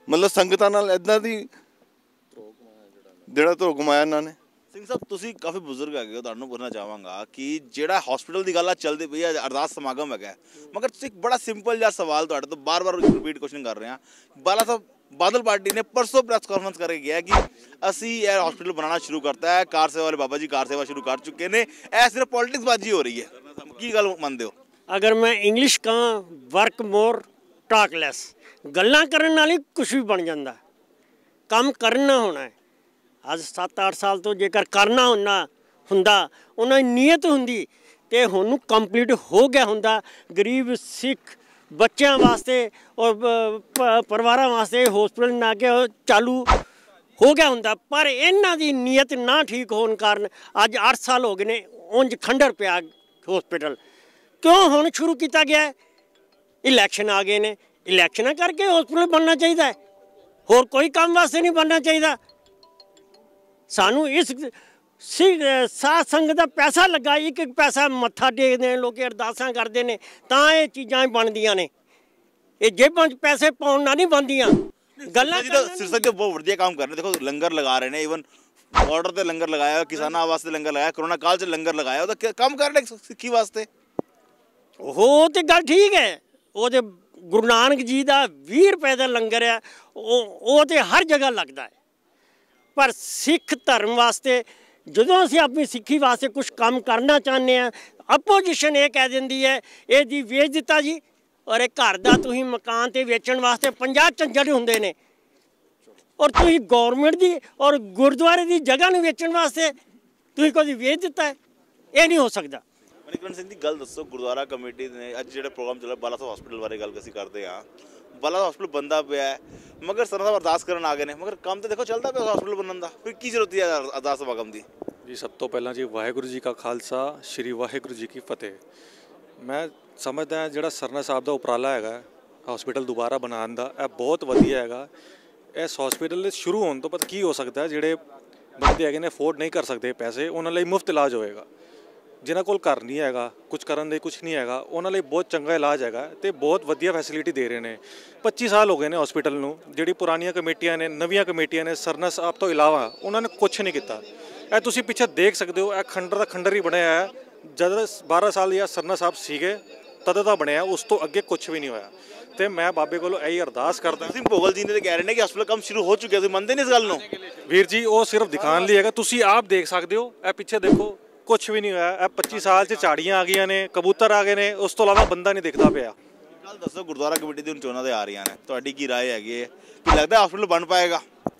ਮਤਲਬ ਸੰਗਤਾਂ ਨਾਲ ਇੱਦਾਂ ਦੀ ਜਿਹੜਾ ਤੋਂ ਕਮਾਇਆ ਇਹਨਾਂ ਨੇ। ਸਿੰਘ ਸਾਹਿਬ ਤੁਸੀਂ ਕਾਫੀ ਬਜ਼ੁਰਗ ਹੈਗੇ ਹੋ, ਤੁਹਾਨੂੰ ਪੁੱਛਣਾ ਚਾਹਾਂਗਾ ਕਿ ਜਿਹੜਾ ਹਸਪੀਟਲ ਦੀ ਗੱਲ ਚੱਲਦੀ ਪਈ ਹੈ, ਅਰਦਾਸ ਸਮਾਗਮ ਹੈਗਾ, ਮਗਰ ਤੁਸੀਂ ਇੱਕ ਬੜਾ ਸਿੰਪਲ ਜਿਹਾ ਸਵਾਲ ਤੁਹਾਡੇ ਤੋਂ ਬਾਰ-ਬਾਰ ਰਿਪੀਟ ਕੁਐਸਚਨ ਕਰ ਰਹੇ ਹਾਂ। ਬਾਲਾ ਸਾਹਿਬ ਬਾਦਲ ਪਾਰਟੀ ਨੇ ਪਰਸੋਂ ਪ੍ਰੈਸ ਕਾਨਫਰੰਸ ਕਰਕੇ ਕਿਹਾ ਕਿ ਅਸੀਂ ਇਹ ਹਸਪੀਟਲ ਬਣਾਉਣਾ ਸ਼ੁਰੂ ਕਰਤਾ ਹੈ, ਕਾਰ ਸੇਵਾ ਵਾਲੇ ਬਾਬਾ ਜੀ ਕਾਰ ਸੇਵਾ ਸ਼ੁਰੂ ਕਰ ਚੁੱਕੇ ਨੇ, ਇਹ ਸਿਰਫ ਪੋਲਿਟਿਕਸ ਬਾਜੀ ਹੋ ਰਹੀ ਹੈ, ਕੀ ਗੱਲ ਮੰਨਦੇ ਹੋ? अगर मैं इंग्लिश कहाँ वर्क मोर टॉक लैस, गल्लां करन नाल ही कुछ भी बन जाता, काम करना होना है। अज 7-8 साल तो जेकर करना हुंदा उन्हां दी नीयत हुंदी ते हुण कंप्लीट हो गया हुंदा। गरीब सिख बच्चों वास्ते और परिवारां वास्ते हॉस्पिटल ना के चालू हो गया हुंदा, पर इन्हां दी नीयत ना ठीक होने कारण अज 8 साल हो गए ने उंज खंडर पिया हॉस्पिटल। क्यों हुण शुरू किया गया है? इलैक्शन आ गए ने, इलैक्शन करके हॉस्पिटल बनना चाहिए, होर कोई काम वास्ते नहीं बनना चाहिए। सानू इस साध संगत का पैसा लगा, एक एक पैसा मत्था टेकते हैं लोग, अरदासां करते हैं, तां ये चीज़ां बनदियां ने, ये जेबां च पैसे पाउण नाल नहीं बनदियां। गल्लां सिरसा के बहुत वधिया काम कर रहे, देखो लंगर लगा रहे हैं, इवन बॉर्डर से लंगर लगाया, किसानां वास्ते लंगर लगाया, कोरोना काल च लंगर लगाया, तो काम कर रहे सिक्खी वास्ते। हो तो गल ठीक है, वो तो गुरु नानक जी का 20 रुपए का लंगर है, वो तो हर जगह लगता है, पर सिख धर्म वास्ते ਜਦੋਂ ਅਸੀਂ ਆਪਣੀ ਸਿੱਖੀ ਵਾਸਤੇ ਕੁਝ ਕੰਮ ਕਰਨਾ ਚਾਹੁੰਦੇ ਆ, ਅਪੋਜੀਸ਼ਨ ਇਹ ਕਹਿ ਦਿੰਦੀ ਹੈ ਇਹ ਜੀ ਵੇਚ ਦਿੱਤਾ ਜੀ, ਔਰ ਇਹ ਘਰ ਦਾ ਤੁਸੀਂ ਮਕਾਨ ਤੇ ਵੇਚਣ ਵਾਸਤੇ 50 ਝੰਜਟ ਹੁੰਦੇ ਨੇ, ਔਰ ਤੁਸੀਂ ਗਵਰਨਮੈਂਟ ਦੀ ਔਰ ਗੁਰਦੁਆਰੇ ਦੀ ਜਗ੍ਹਾ ਨੂੰ ਵੇਚਣ ਵਾਸਤੇ ਤੁਸੀਂ ਕਦੀ ਵੇਚ ਦਿੱਤਾ ਹੈ, ਇਹ ਨਹੀਂ ਹੋ ਸਕਦਾ। ਮਨੀਕਰਨ ਸਿੰਘ ਦੀ ਗੱਲ ਦੱਸੋ, ਗੁਰਦੁਆਰਾ ਕਮੇਟੀ ਨੇ ਅੱਜ ਜਿਹੜਾ ਪ੍ਰੋਗਰਾਮ ਚੱਲਿਆ ਬਾਲਾ ਸਾਹਿਬ ਹਸਪੀਟਲ ਬਾਰੇ ਗੱਲ ਅਸੀਂ ਕਰਦੇ ਹਾਂ, ਬਾਲਾ ਸਾਹਿਬ ਹਸਪੀਟਲ ਬੰਦਾ ਪਿਆ ਹੈ, ਮਗਰ ਸਰਨਾ ਸਾਹਿਬ ਅਰਦਾਸ ਕਰਨ ਆ ਗਏ ਨੇ, ਮਗਰ ਕੰਮ ਤੇ ਦੇਖੋ ਚੱਲਦਾ ਪਿਆ ਹਸਪੀਟਲ ਬਣਨ ਦਾ, ਫਿਰ ਕੀ ਜ਼ਰੂਰਤ ਹੈ ਅਰਦਾਸ ਸਮਾਗਮ ਦੀ? ਜੀ ਸਭ ਤੋਂ ਪਹਿਲਾਂ ਜੀ ਵਾਹਿਗੁਰੂ ਜੀ ਕਾ ਖਾਲਸਾ, ਸ਼੍ਰੀ ਵਾਹਿਗੁਰੂ ਜੀ ਕੀ ਫਤਿਹ। ਮੈਂ ਸਮਝਦਾ ਜਿਹੜਾ ਸਰਨਾ ਸਾਹਿਬ ਦਾ ਉਪਰਾਲਾ ਹੈਗਾ ਹਸਪੀਟਲ ਦੁਬਾਰਾ ਬਣਾਉਣ ਦਾ, ਇਹ ਬਹੁਤ ਵਧੀਆ ਹੈਗਾ। ਇਸ ਹਸਪੀਟਲ ਦੇ ਸ਼ੁਰੂ ਹੋਣ ਤੋਂ ਪਤਾ ਕੀ ਹੋ ਸਕਦਾ, ਜਿਹੜੇ ਬੰਦੇ ਹੈਗੇ ਨੇ ਅਫੋਰਡ ਨਹੀਂ ਕਰ ਸਕਦੇ ਪੈਸੇ, ਉਹਨਾਂ ਲਈ ਮੁਫਤ ਇਲਾਜ ਹੋਏਗਾ। ਜਿਨ੍ਹਾਂ ਕੋਲ ਘਰ ਨਹੀਂ ਹੈਗਾ, ਕੁਝ ਕਰਨ ਦੇ ਕੁਝ ਨਹੀਂ ਹੈਗਾ, ਉਹਨਾਂ ਲਈ ਬਹੁਤ ਚੰਗਾ ਇਲਾਜ ਹੈਗਾ ਅਤੇ ਬਹੁਤ ਵਧੀਆ ਫੈਸਿਲਿਟੀ ਦੇ ਰਹੇ ਨੇ। 25 ਸਾਲ ਹੋ ਗਏ ਨੇ ਹਸਪੀਟਲ ਨੂੰ, ਜਿਹੜੀ ਪੁਰਾਣੀਆਂ ਕਮੇਟੀਆਂ ਨੇ, ਨਵੀਆਂ ਕਮੇਟੀਆਂ ਨੇ, ਸਰਨਾ ਸਾਹਿਬ ਤੋਂ ਇਲਾਵਾ ਉਹਨਾਂ ਨੇ ਕੁਛ ਨਹੀਂ ਕੀਤਾ। ਇਹ ਤੁਸੀਂ ਪਿੱਛੇ ਦੇਖ ਸਕਦੇ ਹੋ, ਇਹ ਖੰਡਰ ਦਾ ਖੰਡਰ ਹੀ ਬਣਿਆ ਹੈ, ਜਦ 12 ਸਾਲ ਜਾਂ ਸਰਨਾ ਸਾਹਿਬ ਸੀਗੇ ਤਦ ਦਾ ਬਣਿਆ, ਉਸ ਤੋਂ ਅੱਗੇ ਕੁਛ ਵੀ ਨਹੀਂ ਹੋਇਆ। ਤੇ ਮੈਂ ਬਾਬੇ ਕੋਲੋਂ ਇਹੀ ਅਰਦਾਸ ਕਰਦਾ। ਸਿੰਘ ਭੋਗਲ ਜੀ ਨੇ ਤਾਂ ਕਹਿ ਰਹੇ ਨੇ ਕਿ ਹਸਪਤਾਲ ਕੰਮ ਸ਼ੁਰੂ ਹੋ ਚੁੱਕਿਆ, ਤੁਸੀਂ ਮੰਨਦੇ ਨਹੀਂ ਇਸ ਗੱਲ ਨੂੰ? ਵੀਰ ਜੀ ਉਹ ਸਿਰਫ ਦਿਖਾਉਣ ਲਈ ਹੈਗਾ, ਤੁਸੀਂ ਆਪ ਦੇਖ ਸਕਦੇ ਹੋ, ਇਹ ਪਿੱਛੇ ਦੇਖੋ ਕੁਛ ਵੀ ਨਹੀਂ ਹੋਇਆ। ਇਹ 25 ਸਾਲ 'ਚ ਝਾੜੀਆਂ ਆ ਗਈਆਂ ਨੇ, ਕਬੂਤਰ ਆ ਗਏ ਨੇ, ਉਸ ਤੋਂ ਇਲਾਵਾ ਬੰਦਾ ਨਹੀਂ ਦਿਖਦਾ ਪਿਆ। ਗੱਲ ਦੱਸੋ, ਗੁਰਦੁਆਰਾ ਕਮੇਟੀ ਦੀ ਹੁਣ ਚੋਣਾਂ ਤੇ ਆ ਰਹੀਆਂ ਨੇ, ਤੁਹਾਡੀ ਕੀ ਰਾਏ ਹੈਗੀ ਹੈ, ਕੀ ਲੱਗਦਾ ਹਸਪਤਾਲ ਬਣ ਪਾਏਗਾ?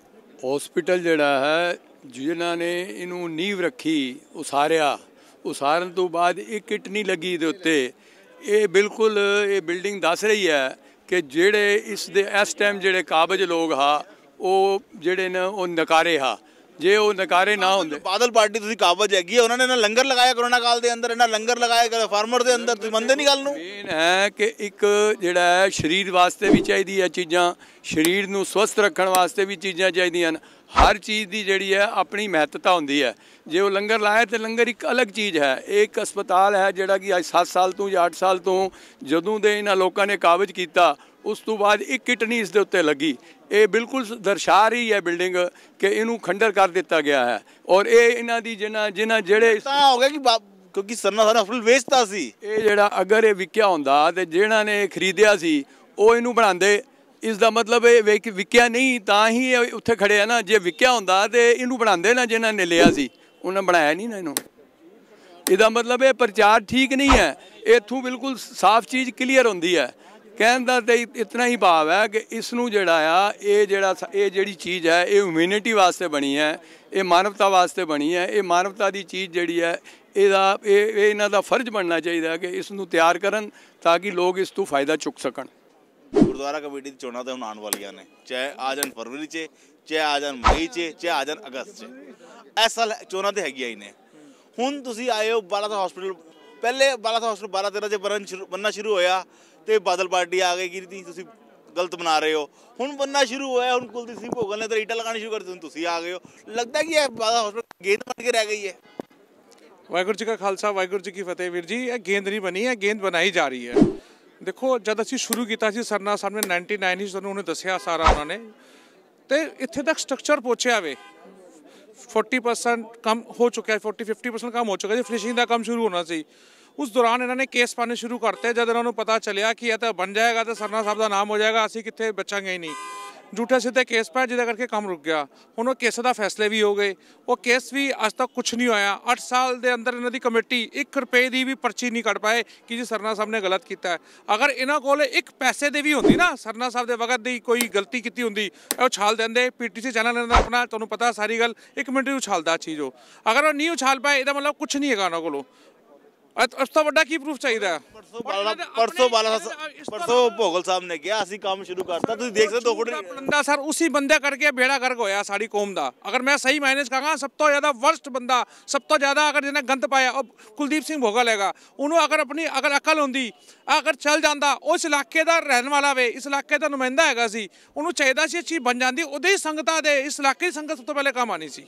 ਹਸਪੀਟਲ ਜਿਹੜਾ ਹੈ, ਜਿਨ੍ਹਾਂ ਨੇ ਇਹਨੂੰ ਨੀਂਹ ਰੱਖੀ, ਉਸਾਰਨ ਤੋਂ ਬਾਅਦ ਇੱਕ ਇੱਟ ਨਹੀਂ ਲੱਗੀ ਇਹਦੇ ਉੱਤੇ, ਇਹ ਬਿਲਕੁਲ ਇਹ ਬਿਲਡਿੰਗ ਦੱਸ ਰਹੀ ਹੈ ਕਿ ਜਿਹੜੇ ਇਸ ਦੇ ਇਸ ਟਾਈਮ ਜਿਹੜੇ ਕਾਬਜ ਲੋਕ ਹਾਂ, ਉਹ ਜਿਹੜੇ ਨੇ ਉਹ ਨਕਾਰੇ ਹਾਂ, ਜੇ ਉਹ ਨਕਾਰੇ ਨਾ ਹੁੰਦੇ। ਬਾਦਲ ਪਾਰਟੀ ਤੁਸੀਂ ਕਾਬਜ ਹੈਗੀ ਹੈ, ਉਹਨਾਂ ਨੇ ਇਹਨਾਂ ਲੰਗਰ ਲਗਾਇਆ ਕਰੋਨਾ ਕਾਲ ਦੇ ਅੰਦਰ, ਇਹਨਾਂ ਲੰਗਰ ਲਗਾਇਆ ਫਾਰਮਰ ਦੇ ਅੰਦਰ, ਤੁਸੀਂ ਮੰਨਦੇ ਨਹੀਂ ਗੱਲ ਨੂੰ? ਮੇਨ ਹੈ ਕਿ ਇੱਕ ਜਿਹੜਾ ਹੈ ਸਰੀਰ ਵਾਸਤੇ ਵੀ ਚਾਹੀਦੀ ਹੈ ਚੀਜ਼ਾਂ, ਸਰੀਰ ਨੂੰ ਸਵਸਥ ਰੱਖਣ ਵਾਸਤੇ ਵੀ ਚੀਜ਼ਾਂ ਚਾਹੀਦੀਆਂ ਹਨ। ਹਰ ਚੀਜ਼ ਦੀ ਜਿਹੜੀ ਹੈ ਆਪਣੀ ਮਹੱਤਤਾ ਹੁੰਦੀ ਹੈ। ਜੇ ਉਹ ਲੰਗਰ ਲਾਇਆ ਤਾਂ ਲੰਗਰ ਇੱਕ ਅਲੱਗ ਚੀਜ਼ ਹੈ। ਇੱਕ ਹਸਪਤਾਲ ਹੈ ਜਿਹੜਾ ਕਿ ਅੱਜ 7 ਸਾਲ ਤੋਂ ਜਾਂ 8 ਸਾਲ ਤੋਂ ਜਦੋਂ ਦੇ ਇਹਨਾਂ ਲੋਕਾਂ ਨੇ ਕਾਬਜ ਕੀਤਾ, ਉਸ ਤੋਂ ਬਾਅਦ ਇੱਕ ਇੱਟ ਨਹੀਂ ਇਸ ਦੇ ਉੱਤੇ ਲੱਗੀ। ਇਹ ਬਿਲਕੁਲ ਦਰਸਾ ਰਹੀ ਹੈ ਬਿਲਡਿੰਗ ਕਿ ਇਹਨੂੰ ਖੰਡਰ ਕਰ ਦਿੱਤਾ ਗਿਆ ਹੈ। ਔਰ ਇਹ ਇਹਨਾਂ ਦੀ ਜਿਨ੍ਹਾਂ ਜਿਹੜੇ ਤਾਂ ਹੋ ਗਿਆ ਕਿ ਕਿਉਂਕਿ ਸਰਨਾ ਸਾਹਿਬ ਹਸਪਤਾਲ ਵੇਚਤਾ ਸੀ, ਇਹ ਜਿਹੜਾ ਅਗਰ ਇਹ ਵਿਕਿਆ ਹੁੰਦਾ ਤੇ ਜਿਹਨਾਂ ਨੇ ਖਰੀਦਿਆ ਸੀ ਉਹ ਇਹਨੂੰ ਬਣਾਉਂਦੇ, ਇਸ ਦਾ ਮਤਲਬ ਇਹ ਵਿਕਿਆ ਨਹੀਂ ਤਾਂ ਹੀ ਇਹ ਉੱਥੇ ਖੜੇ ਆ ਨਾ। ਜੇ ਵਿਕਿਆ ਹੁੰਦਾ ਤੇ ਇਹਨੂੰ ਬਣਾਉਂਦੇ ਨਾ, ਜਿਹਨਾਂ ਨੇ ਲਿਆ ਸੀ ਉਹਨਾਂ ਬਣਾਇਆ ਨਹੀਂ ਨਾ ਇਹਨੂੰ। ਇਹਦਾ ਮਤਲਬ ਇਹ ਪ੍ਰਚਾਰ ਠੀਕ ਨਹੀਂ ਹੈ। ਇੱਥੋਂ ਬਿਲਕੁਲ ਸਾਫ਼ ਚੀਜ਼ ਕਲੀਅਰ ਹੁੰਦੀ ਹੈ। ਕਹਿਣ ਦਾ ਤਾਂ ਇਤਨਾ ਹੀ ਭਾਵ ਹੈ ਕਿ ਇਸ ਨੂੰ ਜਿਹੜਾ ਆ ਇਹ ਜਿਹੜੀ ਚੀਜ਼ ਹੈ ਇਹ ਹਿਊਮੈਨਿਟੀ ਵਾਸਤੇ ਬਣੀ ਹੈ, ਇਹ ਮਾਨਵਤਾ ਵਾਸਤੇ ਬਣੀ ਹੈ। ਇਹ ਮਾਨਵਤਾ ਦੀ ਚੀਜ਼ ਜਿਹੜੀ ਹੈ ਇਹ ਇਹਨਾਂ ਦਾ ਫਰਜ਼ ਬਣਨਾ ਚਾਹੀਦਾ ਹੈ ਕਿ ਇਸ ਨੂੰ ਤਿਆਰ ਕਰਨ ਤਾਂ ਕਿ ਲੋਕ ਇਸ ਤੋਂ ਫਾਇਦਾ ਚੁੱਕ ਸਕਣ। ਗੁਰਦੁਆਰਾ ਕਮੇਟੀ ਦੀ ਚੋਣਾਂ ਤਾਂ ਹੁਣ ਆਉਣ ਵਾਲੀਆਂ ਨੇ, ਚਾਹੇ ਆ ਜਾਣ ਫਰਵਰੀ 'ਚ, ਚਾਹੇ ਆ ਜਾਣ ਮਈ 'ਚ, ਚਾਹੇ ਆ ਜਾਣ ਅਗਸਤ 'ਚ, ਇਸ ਸਾਲ ਚੋਣਾਂ ਤਾਂ ਹੈਗੀਆਂ ਹੀ ਨੇ। ਹੁਣ ਤੁਸੀਂ ਆਏ ਹੋ ਬਾਲਾ ਸਾਹਿਬ ਹਸਪੀਟਲ, ਪਹਿਲੇ ਬਾਲਾ ਸਾਹਿਬ ਹਸਪੀਟਲ 12-13 'ਚ ਬਣਨਾ ਸ਼ੁਰੂ ਹੋਇਆ ਤੇ ਬਾਦਲ ਪਾਰਟੀ ਆ ਗਈ ਕਿ ਤੁਸੀਂ ਗਲਤ ਬਣਾ ਰਹੇ ਹੋ। ਹੁਣ ਬਣਨਾ ਸ਼ੁਰੂ ਹੋਇਆ, ਹੁਣ ਕੁਲਦੀਪ ਸਿੰਘ ਭੋਗਲ ਨੇ ਤਾਂ ਈਟਾਂ ਲਗਾਉਣੀ ਸ਼ੁਰੂ ਕਰ ਦਿੱਤੀ, ਤੁਸੀਂ ਆ ਗਏ ਹੋ। ਲੱਗਦਾ ਕਿ ਇਹ ਬਾਲਾ ਹਸਪੀਟਲ ਗੇਂਦ ਬਣ ਕੇ ਰਹਿ ਗਈ ਹੈ? ਵਾਹਿਗੁਰੂ ਜੀ ਕਾ ਖਾਲਸਾ, ਵਾਹਿਗੁਰੂ ਜੀ ਕੀ ਫਤਿਹ। ਵੀਰ ਜੀ ਇਹ ਗੇਂਦ ਨਹੀਂ ਬਣੀ, ਇਹ ਗੇਂਦ ਬਣਾਈ ਜਾ ਰਹੀ ਹੈ। ਦੇਖੋ ਜਦ ਅਸੀਂ ਸ਼ੁਰੂ ਕੀਤਾ ਸੀ ਸਰਨਾ ਸਾਹਿਬ ਨੇ 99 ਹੀ ਸਾਨੂੰ ਉਹਨੇ ਦੱਸਿਆ ਸਾਰਾ ਉਹਨਾਂ ਨੇ, ਤੇ ਇੱਥੇ ਤੱਕ ਸਟਰਕਚਰ ਪਹੁੰਚਿਆ ਵੇ। 40% ਕੰਮ ਹੋ ਚੁੱਕਿਆ, 40-50% ਕੰਮ ਹੋ ਚੁੱਕਾ ਜੀ। ਫਿਨਿਸ਼ਿੰਗ ਦਾ ਕੰਮ ਸ਼ੁਰੂ ਹੋਣਾ ਸੀ, ਉਸ ਦੌਰਾਨ ਇਹਨਾਂ ਨੇ ਕੇਸ ਪਾਣੇ ਸ਼ੁਰੂ ਕਰਤੇ। ਜਦ ਇਹਨਾਂ ਨੂੰ ਪਤਾ ਚੱਲਿਆ ਕਿ ਇਹ ਤਾਂ ਬਣ ਜਾਏਗਾ ਤਾਂ ਸਰਨਾ ਸਾਹਿਬ ਦਾ ਨਾਮ ਹੋ ਜਾਏਗਾ, ਅਸੀਂ ਕਿੱਥੇ ਬਚਾਂਗੇ ਹੀ ਨਹੀਂ, ਝੂਠੇ ਸਿੱਧੇ ਕੇਸ ਪਾਏ, ਜਿਹਦੇ ਕਰਕੇ ਕੰਮ ਰੁਕ ਗਿਆ। ਹੁਣ ਉਹ ਕੇਸ ਦਾ ਫੈਸਲੇ ਵੀ ਹੋ ਗਏ, ਉਹ ਕੇਸ ਵੀ ਅੱਜ ਤੱਕ ਕੁਝ ਨਹੀਂ ਹੋਇਆ। 8 ਸਾਲ ਦੇ ਅੰਦਰ ਇਹਨਾਂ ਦੀ ਕਮੇਟੀ 1 ਰੁਪਏ ਦੀ ਵੀ ਪਰਚੀ ਨਹੀਂ ਕੱਢ ਪਾਏ ਕਿ ਜੀ ਸਰਨਾ ਸਾਹਿਬ ਨੇ ਗਲਤ ਕੀਤਾ ਹੈ। ਅਗਰ ਇਹਨਾਂ ਕੋਲ 1 ਪੈਸੇ ਦੇ ਵੀ ਹੁੰਦੀ ਨਾ, ਸਰਨਾ ਸਾਹਿਬ ਦੇ ਵਕਤ ਦੀ ਕੋਈ ਗਲਤੀ ਕੀਤੀ ਹੁੰਦੀ, ਇਹ ਉਛਾਲ ਦਿੰਦੇ। ਪੀਟੀਸੀ ਚੈਨਲ ਇਹਨਾਂ ਦਾ ਆਪਣਾ, ਤੁਹਾਨੂੰ ਪਤਾ ਸਾਰੀ ਗੱਲ 1 ਮਿੰਟ ਵਿੱਚ ਉਛਾਲਦਾ ਚੀਜ਼। ਉਹ ਅਗਰ ਉਹ ਨਹੀਂ ਉਛਾਲ ਪਾਏ, ਇਹਦਾ ਮਤਲਬ ਕੁਝ ਨਹੀਂ ਹੈਗਾ ਉਹਨਾਂ ਕੋਲੋਂ। ਉਸ ਤੋਂ ਵੱਡਾ ਕੀ ਪ੍ਰੂਫ ਚਾਹੀਦਾ? ਪਰਸੋਂ ਭੋਗਲ ਸਾਹਿਬ ਨੇ ਕਿਹਾ ਅਸੀਂ ਕੰਮ ਸ਼ੁਰੂ ਕਰਤਾ, ਤੁਸੀਂ ਦੇਖ ਸਕਦੇ ਹੋ। ਬੰਦਾ ਸਰ ਉसी ਬੰਦੇ ਕਰਕੇ ਬੇੜਾ ਗਰਕ ਹੋਇਆ ਸਾਡੀ ਕੌਮ ਦਾ। ਅਗਰ ਮੈਂ ਸਹੀ ਮਾਇਨੇ 'ਚ ਕਹਾਂ, ਸਭ ਤੋਂ ਜ਼ਿਆਦਾ ਵਰਸਟ ਬੰਦਾ, ਸਭ ਤੋਂ ਜ਼ਿਆਦਾ ਅਗਰ ਜਿਹਨੇ ਗੰਦ ਪਾਇਆ ਉਹ ਕੁਲਦੀਪ ਸਿੰਘ ਭੋਗਲ ਹੈਗਾ। ਉਹਨੂੰ ਅਗਰ ਆਪਣੀ ਅਗਰ ਅਕਲ ਹੁੰਦੀ, ਅਗਰ ਚੱਲ ਜਾਂਦਾ, ਉਸ ਇਲਾਕੇ ਦਾ ਰਹਿਣ ਵਾਲਾ ਵੇ, ਇਸ ਇਲਾਕੇ ਦਾ ਨੁਮਾਇੰਦਾ ਹੈਗਾ ਸੀ, ਉਹਨੂੰ ਚਾਹੀਦਾ ਸੀ ਇਹ ਚੀਜ਼ ਬਣ ਜਾਂਦੀ। ਉਹਦੇ ਹੀ ਸੰਗਤਾਂ ਦੇ, ਇਸ ਇਲਾਕੇ ਦੀ ਸੰਗਤ ਸਭ ਤੋਂ ਪਹਿਲੇ ਕੰਮ ਆਣੀ ਸੀ।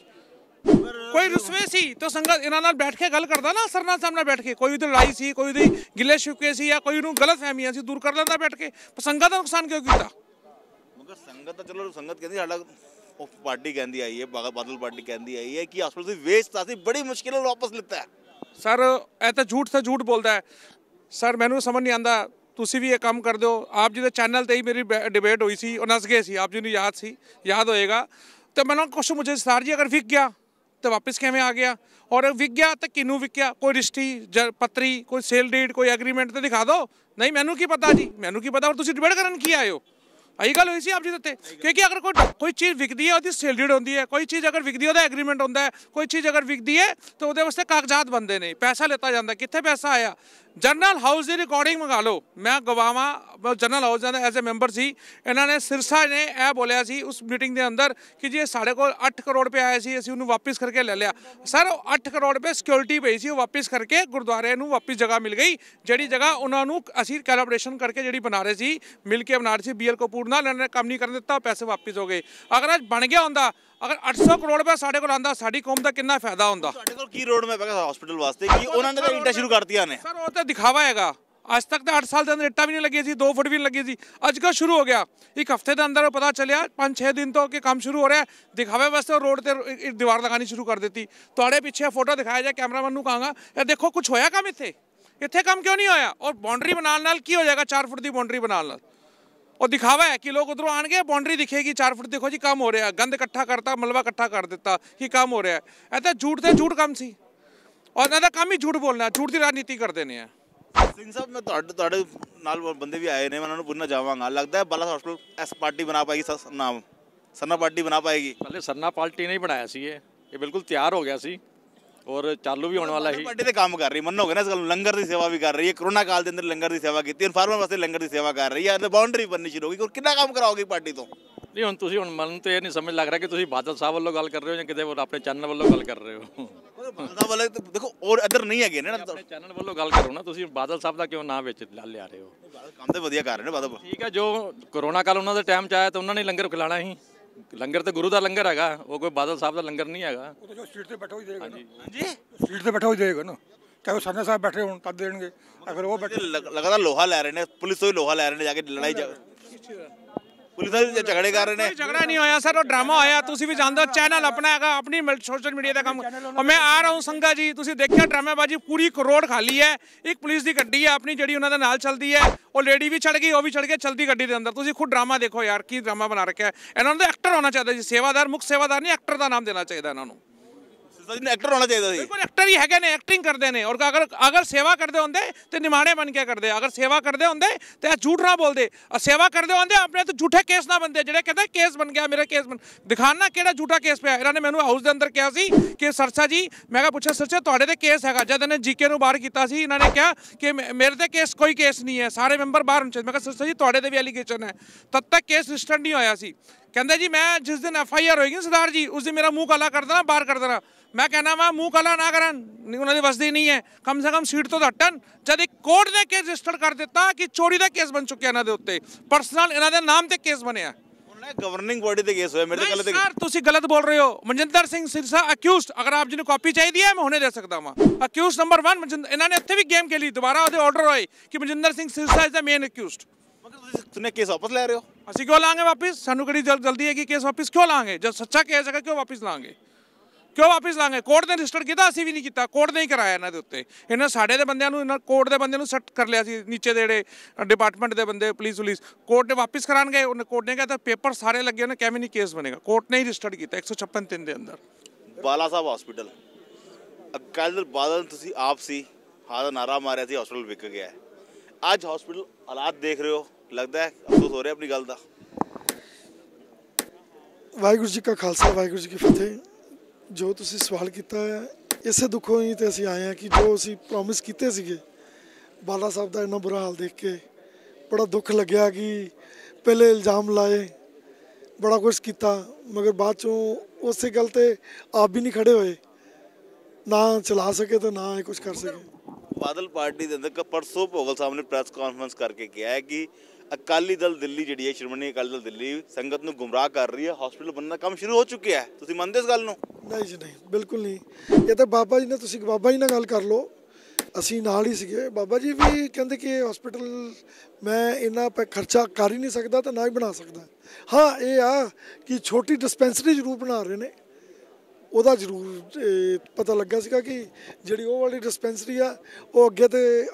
ਕੋਈ ਰੁਸਵੇ ਸੀ ਤਾਂ ਸੰਗਤ ਇਹਨਾਂ ਨਾਲ ਬੈਠ ਕੇ ਗੱਲ ਕਰਦਾ ਨਾ, ਸਰਨਾ ਸਾਹਿਬ ਨਾਲ ਬੈਠ ਕੇ। ਕੋਈ ਉਹਦੀ ਲੜਾਈ ਸੀ, ਕੋਈ ਉਹਦੀ ਗਿਲੇ ਸ਼ਿਕਵੇ ਸੀ, ਜਾਂ ਕੋਈ ਉਹਨੂੰ ਗਲਤ ਫਹਿਮੀਆਂ ਸੀ, ਦੂਰ ਕਰ ਲੈਂਦਾ ਬੈਠ ਕੇ। ਸੰਗਤ ਦਾ ਨੁਕਸਾਨ ਕਿਉਂ ਕੀਤਾ? ਮਗਰ ਸੰਗਤ ਤਾਂ ਚਲੋ, ਸੰਗਤ ਕਹਿੰਦੀ ਸਾਡਾ ਉਹ ਪਾਰਟੀ ਕਹਿੰਦੀ ਆਈ ਹੈ, ਬਾਦਲ ਪਾਰਟੀ ਕਹਿੰਦੀ ਆਈ ਹੈ ਕਿ ਹਸਪਤਾਲ ਦੀ ਵੇਚਤਾ ਸੀ, ਬੜੀ ਮੁਸ਼ਕਿਲ ਨਾਲ ਵਾਪਸ ਲਿੱਤਾ ਹੈ। ਸਰ ਇਹ ਤਾਂ ਝੂਠ ਤੇ ਝੂਠ ਬੋਲਦਾ ਹੈ ਸਰ। ਮੈਨੂੰ ਸਮਝ ਨਹੀਂ ਆਉਂਦਾ, ਤੁਸੀਂ ਵੀ ਇਹ ਕੰਮ ਕਰਦੇ ਹੋ। ਆਪ ਜੀ ਦੇ ਚੈਨਲ ਤੇ ਹੀ ਮੇਰੀ ਡਿਬੇਟ ਹੋਈ ਸੀ, ਉਹ ਨਸ ਗਏ ਸੀ, ਆਪ ਜੀ ਨੂੰ ਯਾਦ ਹੋਏਗਾ। ਤੇ ਮੈਨੂੰ ਕੁਛ ਮੁਝੇ ਸਰ ਜੀ ਅਗਰ ਵਿਕ ਗਿਆ तो वापस किमें आ गया, और विक गया तो किनू विक्या? कोई रिश्ती पत्री, कोई सेल डीड, कोई एग्रीमेंट तो दिखा दो। नहीं, मैनू की पता जी, मैनू की पता। और तुम डिबेट करन की आए हो? यही गल हुई सी आप जी उत्ते। क्योंकि अगर कोई चीज़ विकती है उसकी सेल डीड होती है, कोई चीज़ अगर विकती है उसका एग्रीमेंट होता है, कोई चीज़ अगर विकती है तो वो वास्ते कागजात बनते हैं, पैसा लेता जाता है। कितने पैसा आया? जनरल हाउस की रिकॉर्डिंग मंगा लो, मैं गवावा जनरल हाउस का एज ए मैंबर सी। इन्होंने सिरसा ने यह बोलिया सी उस मीटिंग के अंदर कि जी साढ़े को 8 करोड़ रुपये आए सी, असीं उन्होंने वापस करके ले लिया। सर 8 करोड़ रुपये सिक्योरिटी पई सी, वापस करके गुरुद्वारे नूं वापस जगह मिल गई, जिहड़ी जगह उन्होंने असीं कैलकुलेशन करके जिहड़ी बना रहे सी, मिल के बना रहे सी BL कपूर नाल। इन्होंने काम नहीं करन दित्ता, पैसे वापस हो गए। अगर अज बन गया हुंदा, अगर 800 करोड़ रुपया साढ़े को आंदा, साडी कौम का कितना फायदा होंदा। साडे कोल की रोड मैप है हॉस्पिटल वास्ते कि उन्होंने तो इंटा शुरू करतियां ने? सर वो तो दिखावा हैगा। आज तक तो 8 साल के अंदर इट्टा भी नहीं लगी सी, 2 फुट भी नहीं लगी सी। अजकल शुरू हो गया, 1 हफ्ते के अंदर पता चलिया 5-6 दिन तो कि काम शुरू हो रहा है। दिखावे वास्ते रोड पर दीवार लगानी शुरू कर दी। थोड़े पीछे फोटो दिखाया जाए, कैमरामैन नूं कहांगा ये देखो कुछ होया काम इत्थे काम क्यों नहीं होया? और बाउंड्री बनाने नाल की हो जाएगा? 4 फुट की बाउंड्री बनाने नाल और दिखावा है कि लोग उधरों आएंगे, बाउंड्री दिखेगी 4 फुट, देखो जी काम हो रहा है, गंद इकट्ठा करता, मलबा इकट्ठा कर दिता कि काम हो रहा है। ऐसा झूठ से झूठ काम सी, और इन्हां दा काम ही झूठ बोलना, झूठ की राजनीति करते हैं। ਸਿੰਘ ਸਾਹਿਬ ਮੈਂ ਤੁਹਾਡੇ ਨਾਲ ਬੰਦੇ ਵੀ ਆਏ ਨੇ, ਮੈਂ ਉਹਨਾਂ ਨੂੰ ਪੁੱਛਣਾ ਚਾਹਾਂਗਾ, ਲੱਗਦਾ ਹੈ ਬਾਲਾ ਹਸਪਤਾਲ ਐਸ ਪਾਰਟੀ ਬਣਾ ਪਾਏਗੀ? ਨਾਮ ਸਰਨਾ ਪਾਰਟੀ ਬਣਾ ਪਾਏਗੀ? ਪਹਿਲੇ ਸਰਨਾ ਪਾਰਟੀ ਨਹੀਂ ਬਣਾਇਆ ਸੀ, ਇਹ ਬਿਲਕੁਲ ਤਿਆਰ ਹੋ ਗਿਆ ਸੀ ਔਰ ਚਾਲੂ ਵੀ ਹੋਣ ਵਾਲਾ ਹੀ। ਪਾਰਟੀ ਤੇ ਕੰਮ ਕਰ ਰਹੀ, ਮੰਨੋਗੇ ਨਾ ਇਸ ਗੱਲ ਨੂੰ, ਲੰਗਰ ਦੀ ਸੇਵਾ ਵੀ ਕਰ ਰਹੀ ਹੈ। ਕਰੋਨਾ ਕਾਲ ਦੇ ਅੰਦਰ ਲੰਗਰ ਦੀ ਸੇਵਾ ਕੀਤੀ, ਹੁਣ ਫਾਰਮਰ ਵਾਸਤੇ ਲੰਗਰ ਦੀ ਸੇਵਾ ਕਰ ਰਹੀ ਹੈ, ਤੇ ਬਾਉਂਡਰੀ ਬਣਨੀ ਸ਼ੁਰੂ ਹੋ ਗਈ। ਕਿੰਨਾ ਕੰਮ ਕਰਾਓਗੇ ਪਾਰਟੀ ਤੋਂ? ਨਹੀਂ ਹੁਣ ਤੁਸੀਂ ਹੁਣ ਮੈਨੂੰ ਤਾਂ ਇਹ ਨਹੀਂ ਸਮਝ ਲੱਗ ਰਿਹਾ ਕਿ ਤੁਸੀਂ ਬਾਦਲ ਸਾਹਿਬ ਵੱਲੋਂ ਗੱਲ ਕਰ ਰਹੇ ਹੋ ਜਾਂ ਕਿਤੇ ਆਪਣੇ ਚੈਨਲ ਵੱਲੋਂ ਗੱਲ ਕਰ ਰਹੇ ਹੋ। ਬਾਦਲ ਸਾਹਿਬ ਵਾਲੇ ਦੇਖੋ ਔਰ ਇੱਧਰ ਨਹੀਂ ਹੈਗੇ ਨੇ ਨਾ, ਆਪਣੇ ਚੈਨਲ ਵੱਲੋਂ ਗੱਲ ਕਰੋ ਨਾ। ਤੁਸੀਂ ਬਾਦਲ ਸਾਹਿਬ ਦਾ ਕਿਉਂ ਨਾਂ ਵਿੱਚ ਲਿਆ ਰਹੇ ਹੋ? ਕੰਮ ਤੇ ਵਧੀਆ ਕਰ ਰਹੇ ਨੇ ਬਾਦਲ। ਠੀਕ ਹੈ, ਜੋ ਕਰੋਨਾ ਕਾਲ ਉਹਨਾਂ ਦੇ ਟਾਈਮ 'ਚ ਆਇਆ ਤਾਂ ਉਹਨਾਂ ਨੇ ਲੰਗਰ ਖਿਲਾਣਾ ਸੀ। ਲੰਗਰ ਤੇ ਗੁਰੂ ਦਾ ਲੰਗਰ ਹੈਗਾ, ਉਹ ਕੋਈ ਬਾਦਲ ਸਾਹਿਬ ਦਾ ਲੰਗਰ ਨਹੀਂ ਹੈਗਾ। ਉਹ ਤਾਂ ਸੀਟ ਤੇ ਬੈਠਾ ਹੀ ਦੇਗਾ। ਹਾਂਜੀ, ਸੀਟ ਤੇ ਬੈਠਾ ਹੀ ਦੇਗਾ ਨਾ, ਚਾਹੇ ਉਹ ਸਰਨਾ ਸਾਹਿਬ ਬੈਠੇ ਹੋਣ ਤਦ ਦੇਣਗੇ। ਅਗਰ ਉਹ ਬੈਠੇ ਲਗਾਤਾਰ ਲੋਹਾ ਲੈ ਰਹੇ ਨੇ, ਪੁਲਿਸ ਤੋਂ ਹੀ ਲੋਹਾ ਲੈ ਰਹੇ ਨੇ, ਜਾ ਕੇ ਲੜਾਈ ਪੁਲਿਸ ਨਾਲ ਝਗੜੇ ਕਰ ਰਹੇ ਨੇ। झगड़ा नहीं होया सर, वो ड्रामा होया। तुसी भी जानते हो, चैनल अपना है, अपनी सोशल मीडिया का काम। और मैं आ रहा हूँ संगा जी, तुसी देखिए ड्रामेबाजी पूरी रोड खाली है। एक पुलिस की गड्डी है अपनी जी उन्होंने नाल चलती है, और लेडी भी चढ़ गई, वो भी चढ़ गई चलती गड्डी के अंदर। तुसी खुद ड्रामा देखो यार, की ड्रामा बना रखा है। इन्होंने तो एक्टर होना चाहिए जी, सेवादार, मुख्य सेवादार नहीं, एक्टर का नाम देना चाहिए इन्होंने। एक्टर होना चाहिए ਸੀ। ਬਿਲਕੁਲ ਐਕਟਰ ਹੀ ਹੈਗੇ ਨੇ, ਐਕਟਿੰਗ ਕਰਦੇ ਨੇ। ਔਰ ਅਗਰ ਸੇਵਾ ਕਰਦੇ ਹੁੰਦੇ ਤੇ ਨਿਮਾਣੇ ਬਣ ਕੇ ਕਰਦੇ। ਅਗਰ ਸੇਵਾ ਕਰਦੇ ਹੁੰਦੇ ਤੇ ਝੂਠ ਨਾ ਬੋਲਦੇ। ਸੇਵਾ ਕਰਦੇ ਹੁੰਦੇ ਆਪਣੇ ਤੇ ਝੂਠੇ ਕੇਸ ਨਾ ਬੰਦੇ, ਜਿਹੜੇ ਕਹਿੰਦੇ ਕੇਸ ਬਣ ਗਿਆ, ਮੇਰਾ ਕੇਸ ਬਣ ਦਿਖਾਣਾ ਕਿਹੜਾ ਝੂਠਾ ਕੇਸ ਪਿਆ। ਇਹਨਾਂ ਨੇ ਮੈਨੂੰ ਹਾਊਸ ਦੇ ਅੰਦਰ ਕਿਹਾ ਸੀ ਕਿ ਸਰਸਾ ਜੀ, ਮੈਂ ਕਿਹਾ ਪੁੱਛਿਆ ਸਰਸਾ ਤੁਹਾਡੇ ਤੇ ਕੇਸ ਹੈਗਾ? ਜਦ ਇਹਨੇ ਜੀਕੇ ਨੂੰ ਬਾਹਰ ਕੀਤਾ ਸੀ, ਇਹਨਾਂ ਨੇ ਕਿਹਾ ਕਿ ਮੇਰੇ ਤੇ ਕੇਸ ਕੋਈ ਕੇਸ ਨਹੀਂ ਹੈ, ਸਾਰੇ ਮੈਂਬਰ ਬਾਹਰ ਹੋਣੇ ਚਾਹੀਦੇ। ਮੈਂ ਕਿਹਾ ਸਰਸਾ ਜੀ ਤੁਹਾਡੇ ਤੇ ਵੀ ਐਲੀਗੇਸ਼ਨ ਹੈ। ਤਦ ਤੱਕ ਕੇਸ ਰਜਿਸਟਰਡ ਨਹੀਂ ਹੋਇਆ ਸੀ। ਕਹਿੰਦੇ ਜੀ ਮੈਂ ਜਿਸ ਦਿਨ FIR ਹੋਏਗੀ ਸਰਦਾਰ ਜੀ, ਉਸ ਦਿਨ ਮੇਰਾ ਮੂੰਹ ਕਾਲਾ ਕਰ ਦੇਣਾ, ਬਾਹਰ ਕਰ ਦੇਣਾ। ਮੈਂ ਕਹਿਣਾ ਵਾ ਮੂੰਹ ਕਾਲਾ ਨਾ ਕਰਨ, ਉਹਨਾਂ ਦੀ ਵਸਦੀ ਨਹੀਂ ਹੈ, ਕਮ ਸੇ ਕਮ ਸੀਟ ਤੋਂ ਹਟਣ। ਜਦ ਇੱਕ ਕੋਰਟ ਨੇ ਕੇਸ ਰਜਿਸਟਰ ਕਰ ਦਿੱਤਾ ਕਿ ਚੋਰੀ ਦਾ ਕੇਸ ਬਣ ਚੁੱਕਿਆ ਇਹਨਾਂ ਦੇ ਉੱਤੇ, ਪਰਸਨਲ ਇਹਨਾਂ ਦੇ ਨਾਮ ਤੇ ਕੇਸ ਬਣਿਆ। ਗਵਰਨਿੰਗ ਬੋਡੀ ਤੇ ਕੇਸ ਹੋਇਆ ਮੇਰੇ ਤੇ। ਨਹੀਂ ਸਰ, ਤੁਸੀਂ ਗਲਤ ਬੋਲ ਰਹੇ ਹੋ। ਮਨਜਿੰਦਰ ਸਿੰਘ ਸਿਰਸਾ ਅਕਿਊਜ਼ਡ, ਅਗਰ ਆਪ ਜੀ ਨੂੰ ਕਾਪੀ ਚਾਹੀਦੀ ਹੈ ਮੈਂ ਹੁਣੇ ਦੇ ਸਕਦਾ ਹਾਂ। ਅਕਿਊਜ਼ਡ ਨੰਬਰ 1 ਇਹਨਾਂ ਨੇ ਇੱਥੇ ਵੀ ਗੇਮ ਖੇਲੀ, ਦੁਬਾਰਾ ਉਹਦੇ ਆਰਡਰ ਹੋਏ ਕਿ Manjinder Singh Sirsa is the main accused. ਤੁਸੀਂ ਕੇਸ ਵਾਪਸ ਲੈ ਰਹੇ ਹੋ? ਅਸੀਂ ਕਿਉਂ ਲਾਂਗੇ ਵਾਪਸ? ਸਾਨੂੰ ਕਿਹੜੀ ਜਲਦੀ ਹੈ ਕਿ ਕੇਸ ਵਾਪਸ ਕਿਉਂ ਲਾਂਗੇ? ਜਦ ਸੱਚਾ ਕੇਸ ਹੈਗਾ ਕਿਉਂ ਵਾਪਸ ਲਾਂਗੇ? ਕਿਉਂ ਵਾਪਿਸ ਲਾਂਗੇ? ਕੋਰਟ ਨੇ ਰਜਿਸਟਰ ਕੀਤਾ, ਅਸੀਂ ਵੀ ਨਹੀਂ ਕੀਤਾ, ਕੋਰਟ ਨੇ ਹੀ ਕਰਾਇਆ ਇਹਨਾਂ ਦੇ ਉੱਤੇ। ਇਹਨਾਂ ਸਾਡੇ ਦੇ ਬੰਦਿਆਂ ਨੂੰ, ਇਹਨਾਂ ਕੋਰਟ ਦੇ ਬੰਦਿਆਂ ਨੂੰ ਸੈੱਟ ਕਰ ਲਿਆ ਸੀ, ਨੀਚੇ ਦੇ ਜਿਹੜੇ ਡਿਪਾਰਟਮੈਂਟ ਦੇ ਬੰਦੇ, ਪੁਲਿਸ ਕੋਰਟ ਨੇ ਵਾਪਿਸ ਕਰਾਉਣਗੇ। ਉਹਨੇ ਕੋਰਟ ਨੇ ਕਿਹਾ ਪੇਪਰ ਸਾਰੇ ਲੱਗੇ ਨੇ, ਕਿਵੇਂ ਨਹੀਂ ਕੇਸ ਬਣੇਗਾ। ਕੋਰਟ ਨੇ ਹੀ ਰਜਿਸਟਰ ਕੀਤਾ 156 ਦਿਨ ਦੇ ਅੰਦਰ। ਬਾਲਾ ਸਾਹਿਬ ਹਸਪੀਟਲ ਅਕਾਲੀ ਦਲ ਬਾਦਲ ਤੁਸੀਂ ਆਪ ਸੀ, ਹਾਂ ਦਾ ਨਾਰਾ ਮਾਰਿਆ ਸੀ ਹਸਪੀਟਲ ਵਿਕ ਗਿਆ। ਅੱਜ ਹਸਪੀਟਲ ਹਾਲਾਤ ਦੇਖ ਰਹੇ ਹੋ, ਲੱਗਦਾ ਹੈ ਅਫਸੋਸ ਹੋ ਰਿਹਾ ਆਪਣੀ ਗੱਲ ਦਾ? ਵਾਹਿਗੁਰੂ ਜੀ ਕਾ ਖਾਲਸਾ, ਵਾਹਿਗੁਰੂ ਜੀ ਕੀ ਫਤਿਹ। ਜੋ ਤੁਸੀਂ ਸਵਾਲ ਕੀਤਾ ਹੈ, ਇਸੇ ਦੁੱਖੋਂ ਹੀ ਤੇ ਅਸੀਂ ਆਏ ਹਾਂ ਕਿ ਜੋ ਅਸੀਂ ਪ੍ਰੋਮਿਸ ਕੀਤੇ ਸੀਗੇ, ਬਾਲਾ ਸਾਹਿਬ ਦਾ ਇੰਨਾ ਬੁਰਾ ਹਾਲ ਦੇਖ ਕੇ ਬੜਾ ਦੁੱਖ ਲੱਗਿਆ ਕਿ ਪਹਿਲੇ ਇਲਜ਼ਾਮ ਲਾਏ, ਬੜਾ ਕੁਛ ਕੀਤਾ, ਮਗਰ ਬਾਅਦ ਚੋਂ ਉਸੇ ਗੱਲ ਤੇ ਆਪ ਵੀ ਨਹੀਂ ਖੜੇ ਹੋਏ, ਨਾ ਚਲਾ ਸਕੇ ਤੇ ਨਾ ਇਹ ਕੁਛ ਕਰ ਸਕੇ। ਬਾਦਲ ਪਾਰਟੀ ਦੇ ਅੰਦਰ ਪਰਸੋਂ ਭੋਗਲ ਸਾਹਿਬ ਨੇ ਪ੍ਰੈਸ ਕਾਨਫਰੰਸ ਕਰਕੇ ਕਿਹਾ ਹੈ ਕਿ ਅਕਾਲੀ ਦਲ ਦਿੱਲੀ ਜਿਹੜੀ ਹੈ, ਸ਼੍ਰੋਮਣੀ ਅਕਾਲੀ ਦਲ ਦਿੱਲੀ ਸੰਗਤ ਨੂੰ ਗੁੰਮਰਾਹ ਕਰ ਰਹੀ ਹੈ, ਹਸਪੀਟਲ ਬਣਨ ਦਾ ਕੰਮ ਸ਼ੁਰੂ ਹੋ ਚੁੱਕਿਆ ਹੈ। ਤੁਸੀਂ ਮੰਨਦੇ ਇਸ ਗੱਲ ਨੂੰ? ਨਹੀਂ ਜੀ ਨਹੀਂ, ਬਿਲਕੁਲ ਨਹੀਂ। ਇਹ ਤਾਂ ਬਾਬਾ ਜੀ ਨੇ, ਤੁਸੀਂ ਬਾਬਾ ਜੀ ਨਾਲ ਗੱਲ ਕਰ ਲਓ, ਅਸੀਂ ਨਾਲ ਹੀ ਸੀਗੇ। ਬਾਬਾ ਜੀ ਵੀ ਕਹਿੰਦੇ ਕਿ ਇਹ ਹਸਪੀਟਲ ਮੈਂ ਇੰਨਾ ਖਰਚਾ ਕਰ ਹੀ ਨਹੀਂ ਸਕਦਾ ਤੇ ਨਾ ਹੀ ਬਣਾ ਸਕਦਾ। ਹਾਂ ਇਹ ਆ ਕਿ ਛੋਟੀ ਡਿਸਪੈਂਸਰੀ ਜ਼ਰੂਰ ਬਣਾ ਰਹੇ ਨੇ, ਉਹਦਾ ਜ਼ਰੂਰ ਪਤਾ ਲੱਗਾ ਸੀਗਾ ਕਿ ਜਿਹੜੀ ਉਹ ਵਾਲੀ ਡਿਸਪੈਂਸਰੀ ਆ ਉਹ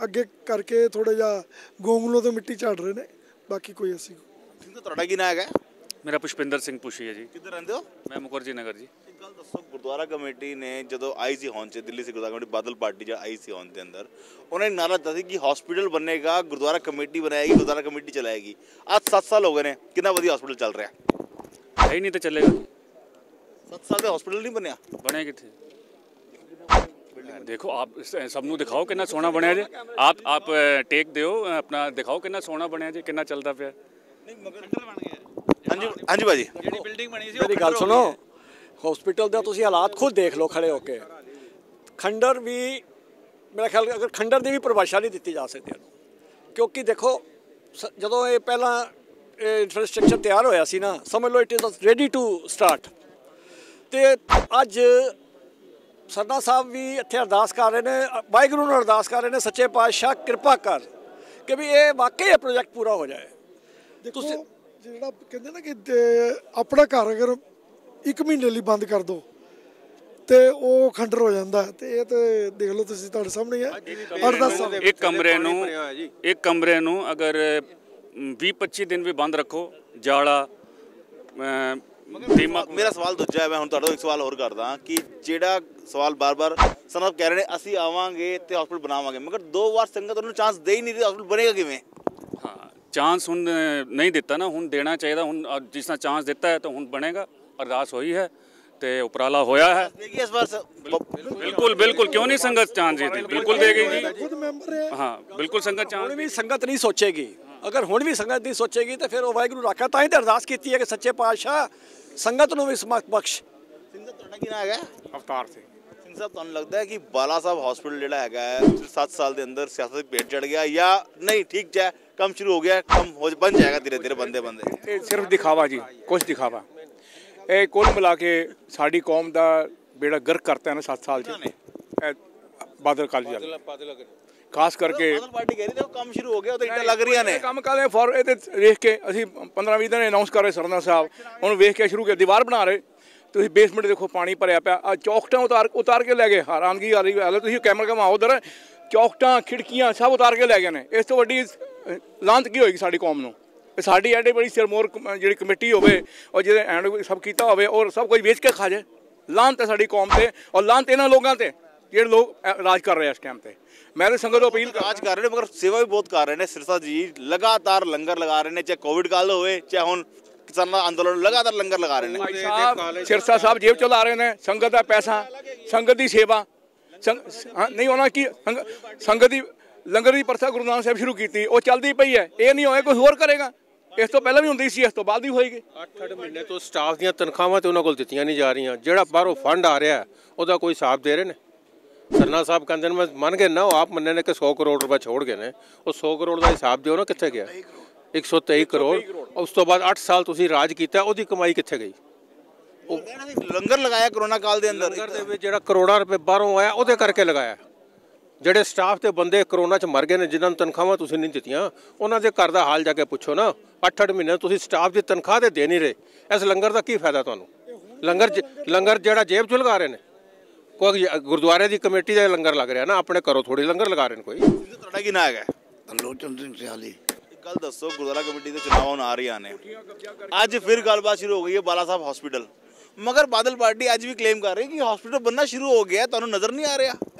ਅੱਗੇ ਕਰਕੇ ਥੋੜ੍ਹਾ ਜਿਹਾ ਗੋਂਗਲੋਂ ਤੋਂ ਮਿੱਟੀ ਝਾੜ ਰਹੇ ਨੇ, ਬਾਕੀ ਕੋਈ ਅਸੀਂ। ਤੁਹਾਡਾ ਕੀ ਨਾਂ ਹੈਗਾ? ਮੇਰਾ ਪੁਸ਼ਪਿੰਦਰ ਸਿੰਘ ਪੁਸ਼ੀ ਹੈ ਜੀ। ਕਿੱਧਰ ਰਹਿੰਦੇ ਹੋ? ਮੈਂ ਮੁਖਰਜੀ ਨਗਰ ਜੀ। ਇੱਕ ਗੱਲ ਦੱਸੋ, ਗੁਰਦੁਆਰਾ ਕਮੇਟੀ ਨੇ ਜਦੋਂ ਆਈ ਸੀ ਹੋਂਦ 'ਚ, ਦਿੱਲੀ ਸੀ ਗੁਰਦੁਆਰਾ ਕਮੇਟੀ ਬਾਦਲ ਪਾਰਟੀ ਜਾਂ ਆਈ ਸੀ ਹੋਂਦ ਦੇ ਅੰਦਰ, ਉਹਨਾਂ ਨੇ ਨਾਰਾ ਦਿੱਤਾ ਸੀ ਕਿ ਹਸਪੀਟਲ ਬਣੇਗਾ, ਗੁਰਦੁਆਰਾ ਕਮੇਟੀ ਬਣਾਏਗੀ, ਗੁਰਦੁਆਰਾ ਕਮੇਟੀ ਚਲਾਏਗੀ। ਅੱਜ 7 ਸਾਲ ਹੋ ਗਏ ਨੇ, ਕਿੰਨਾ ਵਧੀਆ ਹਸਪੀਟਲ ਚੱਲ ਰਿਹਾ ਹੈ ਹੀ ਨਹੀਂ ਤਾਂ ਚੱਲੇਗਾ ਜੀ। 7 ਸਾਲ ਦੇ ਹਸਪੀਟਲ ਨਹੀਂ ਬਣਿਆ, ਬਣਿਆ ਕਿੱਥੇ? देखो आप सबनों दिखाओ कितना सोना बनया जी। आप टेक दिओ अपना, दिखाओ कितना सोना बनया जी, कितना चलता पिया। हाँ जी भाजी, ਜਿਹੜੀ ਬਿਲਡਿੰਗ ਬਣੀ ਸੀ ਮੇਰੀ ਗੱਲ ਸੁਣੋ, ਹਸਪੀਟਲ ਦਾ ਤੁਸੀਂ ਹਾਲਾਤ ਖੁਦ ਦੇਖ ਲਓ ਖੜੇ ਹੋ ਕੇ। ਖੰਡਰ ਵੀ ਮੇਰਾ ਖਿਆਲ ਅਗਰ ਖੰਡਰ ਦੀ ਵੀ ਪਰਿਭਾਸ਼ਾ ਨਹੀਂ ਦਿੱਤੀ ਜਾ ਸਕਦੀ, ਕਿਉਂਕਿ ਦੇਖੋ ਜਦੋਂ ਇਹ ਪਹਿਲਾਂ ਇਨਫਰਾਸਟ੍ਰਕਚਰ ਤਿਆਰ ਹੋਇਆ ਸੀ ਨਾ, ਸਮਝ ਲਓ it is ready to start. ਤੇ ਅੱਜ ਸਰਨਾ ਸਾਹਿਬ ਵੀ ਇੱਥੇ ਅਰਦਾਸ ਕਰ ਰਹੇ ਨੇ, ਵਾਹਿਗੁਰੂ ਨੂੰ ਅਰਦਾਸ ਕਰ ਰਹੇ ਨੇ, ਸੱਚੇ ਪਾਤਸ਼ਾਹ ਕਿਰਪਾ ਕਰ ਕਿ ਵੀ ਇਹ ਵਾਕਈ ਇਹ ਪ੍ਰੋਜੈਕਟ ਪੂਰਾ ਹੋ ਜਾਏ। ਤੁਸੀਂ ਜਿਹੜਾ ਕਹਿੰਦੇ ਨਾ ਕਿ ਆਪਣਾ ਘਰ ਅਗਰ 1 ਮਹੀਨੇ ਲਈ ਬੰਦ ਕਰ ਦੋ ਤੇ ਉਹ ਖੰਡਰ ਹੋ ਜਾਂਦਾ, ਤੇ ਇਹ ਤੇ ਦੇਖ ਲਓ ਤੁਸੀਂ, ਤੁਹਾਡੇ ਸਾਹਮਣੇ ਹੈ। ਇੱਕ ਕਮਰੇ ਨੂੰ ਅਗਰ 20-25 ਦਿਨ ਵੀ ਬੰਦ ਰੱਖੋ, ਜਾਲਾ ਮੇਰਾ ਸਵਾਲ ਦੂਜਾ ਹੈ। ਮੈਂ ਹੁਣ ਤੁਹਾਡਾ ਇੱਕ ਸਵਾਲ ਹੋਰ ਕਰਦਾ ਕਿ ਜਿਹੜਾ ਸਵਾਲ ਬਾਰ-ਬਾਰ ਸਨਬ ਕਹਿ ਰਹੇ ਨੇ ਅਸੀਂ ਆਵਾਂਗੇ ਤੇ ਹਸਪੀਟਲ ਬਣਾਵਾਂਗੇ, ਮਗਰ 2 ਵਾਰ ਸੰਗਤ ਉਹਨੂੰ ਚਾਂਸ ਦੇ ਹੀ ਨਹੀਂ ਰਹੀ, ਹਸਪੀਟਲ ਬਣੇਗਾ ਕਿਵੇਂ? ਹਾਂ, ਚਾਂਸ ਹੁਣ ਨਹੀਂ ਦਿੱਤਾ ਨਾ, ਹੁਣ ਦੇਣਾ ਚਾਹੀਦਾ। ਹੁਣ ਜਿਸ ਤਰ੍ਹਾਂ ਚਾਂਸ ਦਿੱਤਾ ਹੈ ਤਾਂ ਹੁਣ ਬਣੇਗਾ। ਅਰਦਾਸ ਹੋਈ ਹੈ ਤੇ ਉਪਰਾਲਾ ਹੋਇਆ ਹੈ। ਇਸ ਵਾਰ ਬਿਲਕੁਲ ਬਿਲकुल, क्यों नहीं संगत चांस देती? बिल्कुल देगी जी। हाँ बिल्कुल संगत चांस। ਹੁਣ ਵੀ ਸੰਗਤ ਨਹੀਂ ਸੋਚੇਗੀ, ਅਗਰ ਹੁਣ ਵੀ ਸੰਗਤ ਨਹੀਂ ਸੋਚੇਗੀ ਤੇ ਫਿਰ ਉਹ ਵਾਹਿਗੁਰੂ ਰਾਖਾ। ਤਾਂ ਹੀ ਤਾਂ ਅਰਦਾਸ ਕੀਤੀ ਹੈ ਕਿ ਸੱਚੇ ਪਾਤਸ਼ਾਹ ਸੰਗਤ ਨੂੰ ਵੀ ਸਮਕ ਬਖਸ਼। ਸਿੰਘ ਸਾਹਿਬ ਤੁਹਾਡਾ ਕੀ ਨਾਮ ਹੈਗਾ? ਅਵਤਾਰ ਸਿੰਘ। ਸਿੰਘ ਸਾਹਿਬ ਤੁਹਾਨੂੰ ਲੱਗਦਾ ਹੈ ਕਿ ਬਾਲਾ ਸਾਹਿਬ ਹਸਪੀਟਲ ਜਿਹੜਾ ਹੈਗਾ ਹੈ 7 ਸਾਲ ਦੇ ਅੰਦਰ ਸਿਆਸਤ ਵਿੱਚ ਭੇਟ ਚੜ ਗਿਆ ਜਾਂ ਨਹੀਂ? ਠੀਕ ਹੈ, ਕੰਮ ਸ਼ੁਰੂ ਹੋ ਗਿਆ, ਕੰਮ ਬਣ ਜਾਏਗਾ ਧੀਰੇ ਧੀਰੇ ਬੰਦੇ ਇਹ ਸਿਰਫ ਦਿਖਾਵਾ ਜੀ, ਕੁਛ ਦਿਖਾਵਾ। ਇਹ ਕੁੱਲ ਮਿਲਾ ਕੇ ਸਾਡੀ ਕੌਮ ਦਾ ਬੇੜਾ ਗਰਕ ਕਰਤਾ ਹੈ ਨਾ 7 ਸਾਲ 'ਚ ਬਾਦਲ ਕਾਲੀ ਵਾਲੇ, ਖਾਸ ਕਰਕੇ ਬਾਦਲ ਪਾਰਟੀ ਕਹਿ ਰਹੀ ਦੇਖੋ ਕੰਮ ਸ਼ੁਰੂ ਹੋ ਗਿਆ, ਉਹ ਤਾਂ ਇੱਟਾਂ ਲੱਗ ਰਹੀਆਂ ਨੇ। ਕੰਮ ਕਰਦੇ ਫੋਰ ਇਹ ਤੇ ਵੇਖ ਕੇ ਅਸੀਂ 15-20 ਦਿਨ ਅਨਾਉਂਸ ਕਰ ਰਹੇ ਸਰਨਾ ਸਾਹਿਬ, ਹੁਣ ਵੇਖ ਕੇ ਸ਼ੁਰੂ ਕਰ ਦੀਵਾਰ ਬਣਾ ਰਹੇ। ਤੁਸੀਂ ਬੇਸਮੈਂਟ ਦੇਖੋ ਪਾਣੀ ਭਰਿਆ ਪਿਆ, ਆ ਚੌਕਟਾਂ ਉਤਾਰ ਕੇ ਲੈ ਗਏ। ਹੈਰਾਨਗੀ ਆ ਰਹੀ ਹੈ, ਤੁਸੀਂ ਕੈਮਰਾ ਘਮਾਓ ਉਧਰ, ਚੌਕਟਾਂ ਖਿੜਕੀਆਂ ਸਭ ਉਤਾਰ ਕੇ ਲੈ ਗਏ ਨੇ। ਇਸ ਤੋਂ ਵੱਡੀ ਲਾਂਤ ਕੀ ਹੋਏਗੀ ਸਾਡੀ ਕੌਮ ਨੂੰ? ਸਾਡੀ ਐਡੀ ਬੜੀ ਸਿਰਮੌਰ ਜਿਹੜੀ ਕਮੇਟੀ ਹੋਵੇ ਔਰ ਜਿਹਦੇ ਐਂਡ ਸਭ ਕੀਤਾ ਹੋਵੇ ਔਰ ਸਭ ਕੁਝ ਵੇਚ ਕੇ ਖਾ ਜਾਏ। ਲਾਂਤ ਹੈ ਸਾਡੀ ਕੌਮ ਤੇ ਔਰ ਲਾਂਤ ਇਹਨਾਂ ਲੋਕਾਂ ਤੇ ਜਿਹੜੇ ਲੋਕ ਰਾਜ ਕਰ ਰਹੇ ਇਸ ਟਾਈਮ ਤੇ। ਮੈਂ ਤਾਂ ਸੰਗਤ ਨੂੰ ਅਪੀਲ ਰਾਜ ਕਰ ਰਹੇ ਨੇ ਮਗਰ ਸੇਵਾ ਵੀ ਬਹੁਤ ਕਰ ਰਹੇ ਨੇ। ਸਿਰਸਾ ਜੀ ਲਗਾਤਾਰ ਲੰਗਰ ਲਗਾ ਰਹੇ ਨੇ, ਚਾਹੇ ਕੋਵਿਡ ਕਾਲ ਹੋਵੇ ਚਾਹੇ ਹੁਣ ਕਿਸਾਨਾਂ ਅੰਦੋਲਨ, ਲਗਾਤਾਰ ਲੰਗਰ ਲਗਾ ਰਹੇ ਨੇ। ਸਿਰਸਾ ਸਾਹਿਬ ਜੇਬ ਚੋਂ ਲਾ ਰਹੇ ਨੇ ਸੰਗਤ ਦਾ ਪੈਸਾ, ਸੰਗਤ ਦੀ ਸੇਵਾ। ਨਹੀਂ ਉਹਨਾਂ ਕੀ ਸੰਗਤ ਦੀ ਲੰਗਰ ਦੀ ਪ੍ਰਥਾ ਗੁਰੂ ਨਾਨਕ ਸਾਹਿਬ ਸ਼ੁਰੂ ਕੀਤੀ, ਉਹ ਚੱਲਦੀ ਪਈ ਹੈ। ਇਹ ਨਹੀਂ ਹੋਇਆ ਕੋਈ ਹੋਰ ਕਰੇਗਾ। ਇਸ ਤੋਂ ਪਹਿਲਾਂ ਵੀ ਹੁੰਦੀ ਸੀ, ਇਸ ਤੋਂ ਬਾਅਦ ਵੀ ਹੋਏਗੀ। 8 ਮਹੀਨੇ ਤੋਂ ਸਟਾਫ ਦੀਆਂ ਤਨਖਾਹਾਂ ਤੇ ਉਹਨਾਂ ਕੋਲ ਦਿੱਤੀਆਂ ਨਹੀਂ ਜਾ ਰਹੀਆਂ। ਜਿਹੜਾ ਬਾਹਰੋਂ ਫੰਡ ਆ ਰਿਹਾ ਉਹਦਾ ਕੋਈ ਹਿਸਾਬ ਦੇ ਰਹੇ ਨੇ? ਸਰਨਾ ਸਾਹਿਬ ਕਹਿੰਦੇ ਨੇ ਮੈਂ ਮੰਨ ਗਏ ਨਾ, ਉਹ ਆਪ ਮੰਨੇ ਨੇ ਕਿ 100 ਕਰੋੜ ਰੁਪਏ ਛੋੜ ਗਏ ਨੇ। ਉਹ 100 ਕਰੋੜ ਦਾ ਹਿਸਾਬ ਦਿਓ ਨਾ, ਕਿੱਥੇ ਗਿਆ? 123 ਕਰੋੜ। ਉਸ ਤੋਂ ਬਾਅਦ 8 ਸਾਲ ਤੁਸੀਂ ਰਾਜ ਕੀਤਾ, ਉਹਦੀ ਕਮਾਈ ਕਿੱਥੇ ਗਈ? ਲੰਗਰ ਲਗਾਇਆ ਕਰੋਨਾ ਕਾਲ ਦੇ ਅੰਦਰ, ਲੰਗਰ ਦੇ ਵਿੱਚ ਜਿਹੜਾ ਕਰੋੜਾਂ ਰੁਪਏ ਬਾਹਰੋਂ ਆਇਆ ਉਹਦੇ ਕਰਕੇ ਲਗਾਇਆ। ਜਿਹੜੇ ਸਟਾਫ ਤੇ ਬੰਦੇ ਕਰੋਨਾ 'ਚ ਮਰ ਗਏ ਨੇ, ਜਿਨ੍ਹਾਂ ਨੂੰ ਤਨਖਾਹਾਂ ਤੁਸੀਂ ਨਹੀਂ ਦਿੱਤੀਆਂ, ਉਹਨਾਂ ਦੇ ਘਰ ਦਾ ਹਾਲ ਜਾ ਕੇ ਪੁੱਛੋ ਨਾ। 8-8 ਮਹੀਨੇ ਤੁਸੀਂ ਸਟਾਫ ਦੀ ਤਨਖਾਹ ਤੇ ਦੇ ਨਹੀਂ ਰਹੇ। ਇਸ ਲੰਗਰ ਦਾ ਕੀ ਫਾਇਦਾ ਤੁਹਾਨੂੰ? ਲੰਗਰ ਜਿਹੜਾ ਜੇਬ 'ਚ ਲਗਾ ਰਹੇ ਨੇ। ਕੋਈ ਗੁਰਦੁਆਰੇ ਦੀ ਕਮੇਟੀ ਦਾ ਲੰਗਰ ਲੱਗ ਰਿਹਾ ਨਾ, ਆਪਣੇ ਘਰੋਂ ਥੋੜੀ ਲੰਗਰ ਲਗਾ ਰਹੇ ਨੇ ਕੋਈ। ਤੁਹਾਡਾ ਕੀ ਨਾਂ ਹੈਗਾ? ਲੋਚਨ ਸਿੰਘ ਸਿਆਲੀ। ਇੱਕ ਗੱਲ ਦੱਸੋ, ਗੁਰਦੁਆਰਾ ਕਮੇਟੀ ਦੇ ਚੁਣਾਵ ਹੁਣ ਆ ਰਹੀਆਂ ਨੇ, ਅੱਜ ਫਿਰ ਗੱਲਬਾਤ ਸ਼ੁਰੂ ਹੋ ਗਈ ਹੈ ਬਾਲਾ ਸਾਹਿਬ ਹਸਪੀਟਲ, ਮਗਰ ਬਾਦਲ ਪਾਰਟੀ ਅੱਜ ਵੀ ਕਲੇਮ ਕਰ ਰਹੀ ਕਿ ਹਸਪੀਟਲ बनना शुरू हो गया, ਤੁਹਾਨੂੰ ਨਜ਼ਰ ਨਹੀਂ ਆ ਰਿਹਾ?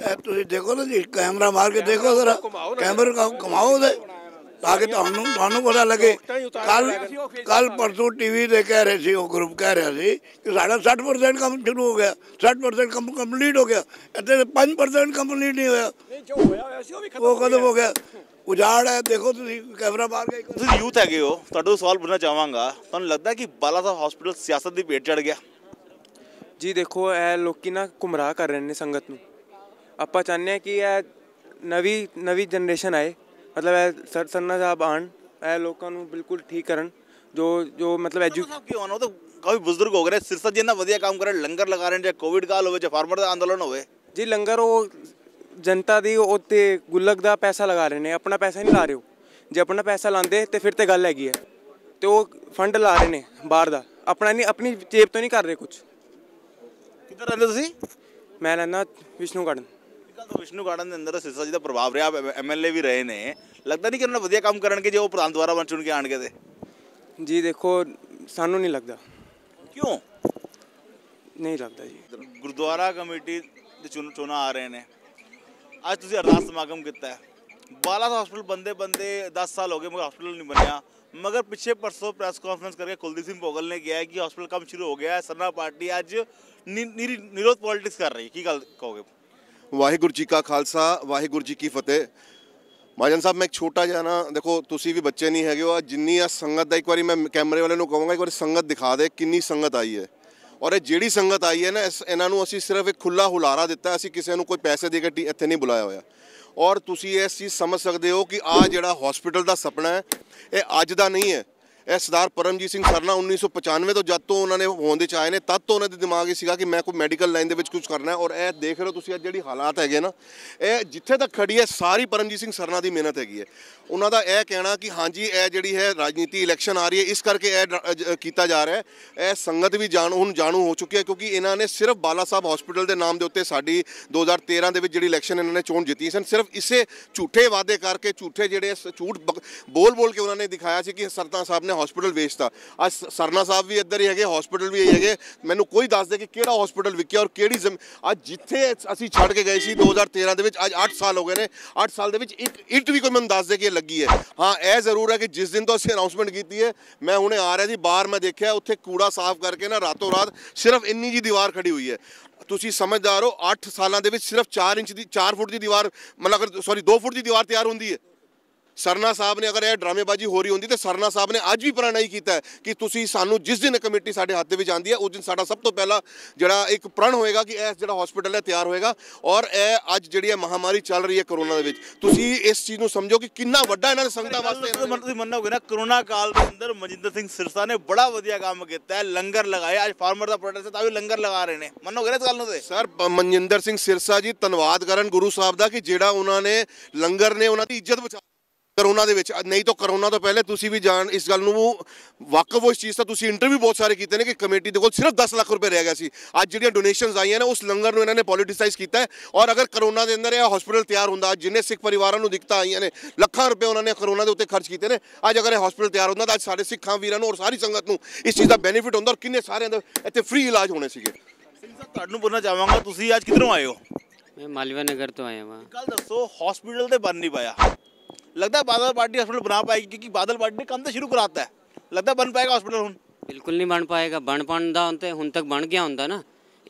ਤੁਸੀਂ ਦੇਖੋ ਨਾ ਜੀ, ਕੈਮਰਾ ਮਾਰ ਕੇ ਦੇਖੋ ਜ਼ਰਾ, ਕੈਮਰਾ ਘੁਮਾਓ ਤੇ ਤਾਂ ਕਿ ਤੁਹਾਨੂੰ ਪਤਾ ਲੱਗੇ। ਕੱਲ ਪਰਸੋਂ ਟੀਵੀ ਤੇ ਕਹਿ ਰਹੇ ਸੀ, ਉਹ ਗਰੁੱਪ ਕਹਿ ਰਿਹਾ ਸੀ ਕਿ ਸਾਡਾ 60% ਕੰਮ ਸ਼ੁਰੂ ਹੋ ਗਿਆ, 60% ਕੰਮ ਕੰਪਲੀਟ ਹੋ ਗਿਆ। ਇੱਥੇ 5% ਕੰਪਲੀਟ ਨਹੀਂ ਹੋਇਆ, ਉਹ ਕਦੋਂ ਹੋ ਗਿਆ? ਉਜਾੜ ਹੈ, ਦੇਖੋ ਤੁਸੀਂ ਕੈਮਰਾ ਮਾਰ ਕੇ। ਤੁਸੀਂ ਯੂਥ ਹੈਗੇ ਹੋ, ਤੁਹਾਡੇ ਤੋਂ ਸਵਾਲ ਪੁੱਛਣਾ ਚਾਹਾਂਗਾ, ਤੁਹਾਨੂੰ ਲੱਗਦਾ ਕਿ ਬਾਲਾ ਸਾਹਿਬ ਹਸਪੀਟਲ ਸਿਆਸਤ ਦੀ ਭੇਟ ਚੜ ਗਿਆ? ਜੀ ਦੇਖੋ, ਇਹ ਲੋਕੀ ਨਾ ਗੁੰਮਰਾਹ ਕਰ ਰਹੇ ਨੇ ਸੰਗਤ ਨੂੰ। ਆਪਾਂ ਚਾਹੁੰਦੇ ਹਾਂ ਕਿ ਇਹ ਨਵੀਂ ਜਨਰੇਸ਼ਨ ਆਏ, ਮਤਲਬ ਇਹ ਸਰਨਾ ਸਾਹਿਬ ਆਣ, ਇਹ ਲੋਕਾਂ ਨੂੰ ਬਿਲਕੁਲ ਠੀਕ ਕਰਨ। ਜੋ ਮਤਲਬ ਕਿਉਂ ਆਉਣਾ, ਉਹ ਤਾਂ ਕਾਫੀ ਬਜ਼ੁਰਗ ਹੋ ਗਏ, ਸਿਰਸਾ ਜੀ ਇੰਨਾ ਵਧੀਆ ਕੰਮ ਕਰ ਰਹੇ, ਲੰਗਰ ਲਗਾ ਰਹੇ ਨੇ, ਚਾਹੇ ਕੋਵਿਡ ਕਾਲ ਹੋਵੇ, ਚਾਹੇ ਫਾਰਮਰ ਦਾ ਅੰਦੋਲਨ ਹੋਵੇ। ਜੀ ਲੰਗਰ ਉਹ ਜਨਤਾ ਦੀ ਉੱਤੇ ਗੁੱਲਕ ਦਾ ਪੈਸਾ ਲਗਾ ਰਹੇ ਨੇ, ਆਪਣਾ ਪੈਸਾ ਨਹੀਂ ਲਾ ਰਹੇ ਹੋ। ਜੇ ਆਪਣਾ ਪੈਸਾ ਲਾਉਂਦੇ ਤੇ ਫਿਰ ਤੇ ਗੱਲ ਹੈਗੀ ਹੈ, ਤੇ ਉਹ ਫੰਡ ਲਾ ਰਹੇ ਨੇ ਬਾਹਰ ਦਾ, ਆਪਣਾ ਨਹੀਂ, ਆਪਣੀ ਜੇਬ ਤੋਂ ਨਹੀਂ ਕਰ ਰਹੇ ਕੁਝ। ਕਿੱਧਰ ਰਹਿੰਦੇ ਤੁਸੀਂ? ਮੈਂ ਰਹਿੰਦਾ ਵਿਸ਼ਨੂੰ ਗਾਰਡਨ। ਵਿਸ਼ਨੂੰ ਗਾਰਡਨ ਦੇ ਅੰਦਰ ਸਿਰਸਾ ਜੀ ਦਾ ਪ੍ਰਭਾਵ ਰਿਹਾ, MLA ਵੀ ਰਹੇ ਨੇ, ਲੱਗਦਾ ਨਹੀਂ ਕਿ ਉਹਨਾਂ ਵਧੀਆ ਕੰਮ ਕਰਨਗੇ ਜੇ ਉਹ ਪ੍ਰਧਾਨ ਦੁਆਰਾ ਬਣ ਚੁਣ ਕੇ ਆਣਗੇ ਤੇ? ਜੀ ਦੇਖੋ, ਸਾਨੂੰ ਨਹੀਂ ਲੱਗਦਾ। ਕਿਉਂ ਨਹੀਂ ਲੱਗਦਾ ਜੀ? ਗੁਰਦੁਆਰਾ ਕਮੇਟੀ ਦੇ ਚੋਣਾਂ ਆ ਰਹੇ ਨੇ, ਅੱਜ ਤੁਸੀਂ ਅਰਦਾਸ ਸਮਾਗਮ ਕੀਤਾ ਹੈ, ਬਾਲਾ ਸਾਹਿਬ ਹਸਪੀਟਲ ਬੰਦੇ 10 ਸਾਲ ਹੋ ਗਏ ਮगर हॉस्पिटल नहीं बनया, मगर पिछले परसों प्रेस कॉन्फ्रेंस करके कुलदीप सिंह भोगल ने किया है कि हॉस्पिटल कम शुरू हो गया है, सरना पार्टी आज निरोध पॉलिटिक्स कर रही है, की गल कहोगे? ਵਾਹਿਗੁਰੂ ਜੀ ਕਾ ਖਾਲਸਾ, ਵਾਹਿਗੁਰੂ ਜੀ ਕੀ ਫਤਿਹ। ਮਹਾਜਨ ਸਾਹਿਬ, ਮੈਂ ਇੱਕ ਛੋਟਾ ਜਿਹਾ ਨਾ, ਦੇਖੋ ਤੁਸੀਂ ਵੀ ਬੱਚੇ ਨਹੀਂ ਹੈਗੇ ਹੋ, ਜਿੰਨੀ ਆ ਸੰਗਤ ਦਾ ਇੱਕ ਵਾਰੀ ਮੈਂ ਕੈਮਰੇ ਵਾਲੇ ਨੂੰ ਕਹਾਂਗਾ, ਇੱਕ ਵਾਰੀ ਸੰਗਤ ਦਿਖਾ ਦੇ ਕਿੰਨੀ ਸੰਗਤ ਆਈ ਹੈ। ਔਰ ਇਹ ਜਿਹੜੀ ਸੰਗਤ ਆਈ ਹੈ ਨਾ, ਇਹਨਾਂ ਨੂੰ ਅਸੀਂ ਸਿਰਫ ਇੱਕ ਖੁੱਲਾ ਹੁਲਾਰਾ ਦਿੱਤਾ, ਅਸੀਂ ਕਿਸੇ ਨੂੰ ਕੋਈ ਪੈਸੇ ਦੇ ਕੇ ਇੱਥੇ ਨਹੀਂ ਬੁਲਾਇਆ ਹੋਇਆ। ਔਰ ਤੁਸੀਂ ਇਸ ਚੀਜ਼ ਸਮਝ ਸਕਦੇ ਹੋ ਕਿ ਆਹ ਜਿਹੜਾ ਹਸਪੀਟਲ ਦਾ ਸੁਪਨਾ ਹੈ, ਇਹ ਅੱਜ ਦਾ ਨਹੀਂ ਹੈ। ਇਹ ਸਰਦਾਰ ਪਰਮਜੀਤ ਸਿੰਘ ਸਰਨਾ 1995 ਤੋਂ ਜਦ ਤੋਂ ਉਹਨਾਂ ਨੇ ਹੋਂਦ ਵਿੱਚ ਆਏ ਨੇ, ਤਦ ਤੋਂ ਉਹਨਾਂ ਦੇ ਦਿਮਾਗ 'ਚ ਸੀਗਾ ਕਿ ਮੈਂ ਕੋਈ ਮੈਡੀਕਲ ਲਾਈਨ ਦੇ ਵਿੱਚ ਕੁਝ ਕਰਨਾ ਹੈ। ਔਰ ਇਹ ਦੇਖ ਰਹੇ ਹੋ ਤੁਸੀਂ ਅੱਜ ਜਿਹੜੀ ਹਾਲਾਤ ਹੈਗੇ ਨਾ, ਇਹ ਜਿੱਥੇ ਤੱਕ ਖੜੀ ਹੈ ਸਾਰੀ ਪਰਮਜੀਤ ਸਿੰਘ ਸਰਨਾ ਦੀ ਮਿਹਨਤ ਹੈਗੀ ਹੈ। ਉਹਨਾਂ ਦਾ ਇਹ ਕਹਿਣਾ ਕਿ ਹਾਂਜੀ ਇਹ ਜਿਹੜੀ ਹੈ ਰਾਜਨੀਤੀ ਇਲੈਕਸ਼ਨ ਆ ਰਹੀ ਹੈ, ਇਸ ਕਰਕੇ ਇਹ ਕੀਤਾ ਜਾ ਰਿਹਾ ਹੈ। ਇਹ ਸੰਗਤ ਵੀ ਜਾਣੂ ਹੋ ਚੁੱਕੀ ਹੈ, ਕਿਉਂਕਿ ਇਹਨਾਂ ਨੇ ਸਿਰਫ ਬਾਲਾ ਸਾਹਿਬ ਹਸਪੀਟਲ ਦੇ ਨਾਮ ਦੇ ਉੱਤੇ ਸਾਡੀ 2013 ਦੇ ਵਿੱਚ ਜਿਹੜੀ ਇਲੈਕਸ਼ਨ ਇਹਨਾਂ ਨੇ ਚੋਣ ਜਿੱਤੀ ਸਨ, ਸਿਰਫ ਇਸੇ ਝੂਠੇ ਵਾਅਦੇ ਕਰਕੇ, ਝੂਠੇ ਜਿਹੜੇ ਝੂਠ ਬੋਲ ਕੇ ਉਹਨਾਂ ਨੇ ਦਿਖਾਇਆ ਸੀ ਕਿ ਸਰਨਾ ਸਾਹਿਬ ਨੇ ਹਸਪੀਟਲ ਵੇਚਤਾ। ਅੱਜ ਸਰਨਾ ਸਾਹਿਬ ਵੀ ਇੱਧਰ ਹੀ ਹੈਗੇ, ਹਸਪੀਟਲ ਵੀ ਹੈਗੇ। ਮੈਨੂੰ ਕੋਈ ਦੱਸ ਦੇ ਕਿ ਕਿਹੜਾ ਹਸਪੀਟਲ ਵਿਕਿਆ ਔਰ ਕਿਹੜੀ ਅੱਜ ਜਿੱਥੇ ਅਸੀਂ ਛੱਡ ਕੇ ਗਏ ਸੀ 2013 ਦੇ ਵਿੱਚ, ਅੱਜ 8 ਸਾਲ ਹੋ ਗਏ ਨੇ, 8 ਸਾਲ ਦੇ ਵਿੱਚ ਇੱਕ ਇੱਟ ਵੀ ਕੋਈ ਮੈਨੂੰ ਦੱਸ ਦੇ ਕਿ ਲੱਗੀ ਹੈ। ਹਾਂ, ਇਹ ਜ਼ਰੂਰ ਹੈ ਕਿ ਜਿਸ ਦਿਨ ਤੋਂ ਅਸੀਂ ਅਨਾਉਂਸਮੈਂਟ ਕੀਤੀ ਹੈ, ਮੈਂ ਹੁਣੇ ਆ ਰਿਹਾ ਸੀ ਬਾਹਰ, ਮੈਂ ਦੇਖਿਆ ਉੱਥੇ ਕੂੜਾ ਸਾਫ਼ ਕਰਕੇ ਨਾ ਰਾਤੋਂ ਰਾਤ ਸਿਰਫ ਇੰਨੀ ਜੀ ਦੀਵਾਰ ਖੜੀ ਹੋਈ ਹੈ। ਤੁਸੀਂ ਸਮਝਦਾਰ ਹੋ, 8 ਸਾਲਾਂ ਦੇ ਵਿੱਚ ਸਿਰਫ 4 ਫੁੱਟ ਦੀ ਦੀਵਾਰ, ਮਤਲਬ 2 ਫੁੱਟ ਦੀ ਦੀਵਾਰ ਤਿਆਰ ਹੁੰਦੀ ਹੈ। ਸਰਨਾ ਸਾਹਿਬ ਨੇ, ਅਗਰ ਇਹ ਡਰਾਮੇਬਾਜ਼ੀ ਹੋ ਰਹੀ ਹੁੰਦੀ ਤਾਂ ਸਰਨਾ ਸਾਹਿਬ ਨੇ ਅੱਜ ਵੀ ਪ੍ਰਣ ਹੀ ਕੀਤਾ ਕਿ ਤੁਸੀਂ ਸਾਨੂੰ ਜਿਸ ਦਿਨ ਕਮੇਟੀ ਸਾਡੇ ਹੱਥ ਦੇ ਵਿੱਚ ਆਉਂਦੀ ਹੈ, ਉਸ ਦਿਨ ਸਾਡਾ ਸਭ ਤੋਂ ਪਹਿਲਾ ਜਿਹੜਾ ਇੱਕ ਪ੍ਰਣ ਹੋਏਗਾ ਕਿ ਇਹ ਜਿਹੜਾ ਹਸਪੀਟਲ ਹੈ ਤਿਆਰ ਹੋਏਗਾ। ਔਰ ਇਹ ਅੱਜ ਜਿਹੜੀ ਹੈ ਮਹਾਮਾਰੀ ਚੱਲ ਰਹੀ ਹੈ ਕਰੋਨਾ ਦੇ ਵਿੱਚ, ਤੁਸੀਂ ਇਸ ਚੀਜ਼ ਨੂੰ ਸਮਝੋ ਕਿ ਕਿੰਨਾ ਵੱਡਾ ਇਹਨਾਂ ਦੇ ਸੰਗਤਾਂ ਵਾਸਤੇ। ਤੁਸੀਂ ਮੰਨੋਗੇ ਨਾ, ਕਰੋਨਾ ਕਾਲ ਦੇ ਅੰਦਰ ਮਨਜਿੰਦਰ ਸਿੰਘ ਸਿਰਸਾ ਨੇ ਬੜਾ ਵਧੀਆ ਕੰਮ ਕੀਤਾ ਹੈ, ਲੰਗਰ ਲਗਾਇਆ। ਅੱਜ ਫਾਰਮਰ ਦਾ ਪ੍ਰੋਟੈਸਟ ਹੈ ਤਾਂ ਵੀ ਲੰਗਰ ਲਗਾ ਰਹੇ ਨੇ, ਮੰਨੋਗੇ ਨਾ ਇਸ ਗੱਲ ਨੂੰ? ਤੇ ਸਰ ਮਨਜਿੰਦਰ ਸਿੰਘ ਸਿਰਸਾ ਜੀ ਧੰਨਵਾਦ ਕਰਨ ਗੁਰੂ ਸਾਹਿਬ ਦਾ ਕਿ ਜਿਹੜਾ ਉਹਨਾਂ ਨੇ ਲੰਗਰ ਨੇ ਉਹਨਾਂ ਦੀ ਇੱਜ਼ਤ ਬਚਾ ਕਰੋਨਾ ਦੇ ਵਿੱਚ। ਨਹੀਂ ਤਾਂ ਕਰੋਨਾ ਤੋਂ ਪਹਿਲੇ ਤੁਸੀਂ ਵੀ ਜਾਣ ਇਸ ਗੱਲ ਨੂੰ ਵਾਕਫ ਹੋ, ਇਸ ਚੀਜ਼ ਦਾ ਤੁਸੀਂ ਇੰਟਰਵਿਊ ਬਹੁਤ ਸਾਰੇ ਕੀਤੇ ਨੇ ਕਿ ਕਮੇਟੀ ਦੇ ਕੋਲ ਸਿਰਫ 10 ਲੱਖ ਰੁਪਏ ਰਹਿ ਗਿਆ ਸੀ। ਅੱਜ ਜਿਹੜੀਆਂ ਡੋਨੇਸ਼ਨਸ ਆਈਆਂ ਨੇ ਉਸ ਲੰਗਰ ਨੂੰ ਇਹਨਾਂ ਨੇ ਪੋਲੀਟੀਸਾਈਜ਼ ਕੀਤਾ ਹੈ। ਔਰ ਅਗਰ ਕਰੋਨਾ ਦੇ ਅੰਦਰ ਇਹ ਹਸਪੀਟਲ ਤਿਆਰ ਹੁੰਦਾ, ਜਿੰਨੇ ਸਿੱਖ ਪਰਿਵਾਰਾਂ ਨੂੰ ਦਿੱਕਤਾਂ ਆਈਆਂ ਨੇ, ਲੱਖਾਂ ਰੁਪਏ ਉਹਨਾਂ ਨੇ ਕਰੋਨਾ ਦੇ ਉੱਤੇ ਖਰਚ ਕੀਤੇ ਨੇ, ਅੱਜ ਅਗਰ ਇਹ ਹਸਪੀਟਲ ਤਿਆਰ ਹੁੰਦਾ ਤਾਂ ਅੱਜ ਸਾਡੇ ਸਿੱਖਾਂ ਵੀਰਾਂ ਨੂੰ ਔਰ ਸਾਰੀ ਸੰਗਤ ਨੂੰ ਇਸ ਚੀਜ਼ ਦਾ ਬੈਨੀਫਿਟ ਹੁੰਦਾ ਔਰ ਕਿੰਨੇ ਸਾਰਿਆਂ ਦੇ ਇੱਥੇ ਫ੍ਰੀ ਇਲਾਜ ਹੋਣੇ ਸੀਗੇ। ਤੁਹਾਨੂੰ ਪੁੱਛਣਾ ਚਾਹਾਂਗਾ, ਤੁਸੀਂ ਅੱਜ ਕਿੱਧਰੋਂ ਆਏ ਹੋ? मैं मालवा नगर तो आया वहाँ। कल दसो हॉस्पिटल तो बन नहीं पाया, लगता है बादल पार्टी हॉस्पिटल बना पाएगी क्योंकि बादल पार्टी ने काम तो शुरू कराता है, लगता है बन पाएगा हॉस्पिटल? हुण बिल्कुल नहीं बन पाएगा, बन पाता होता हुण तक बन गया होंदा ना,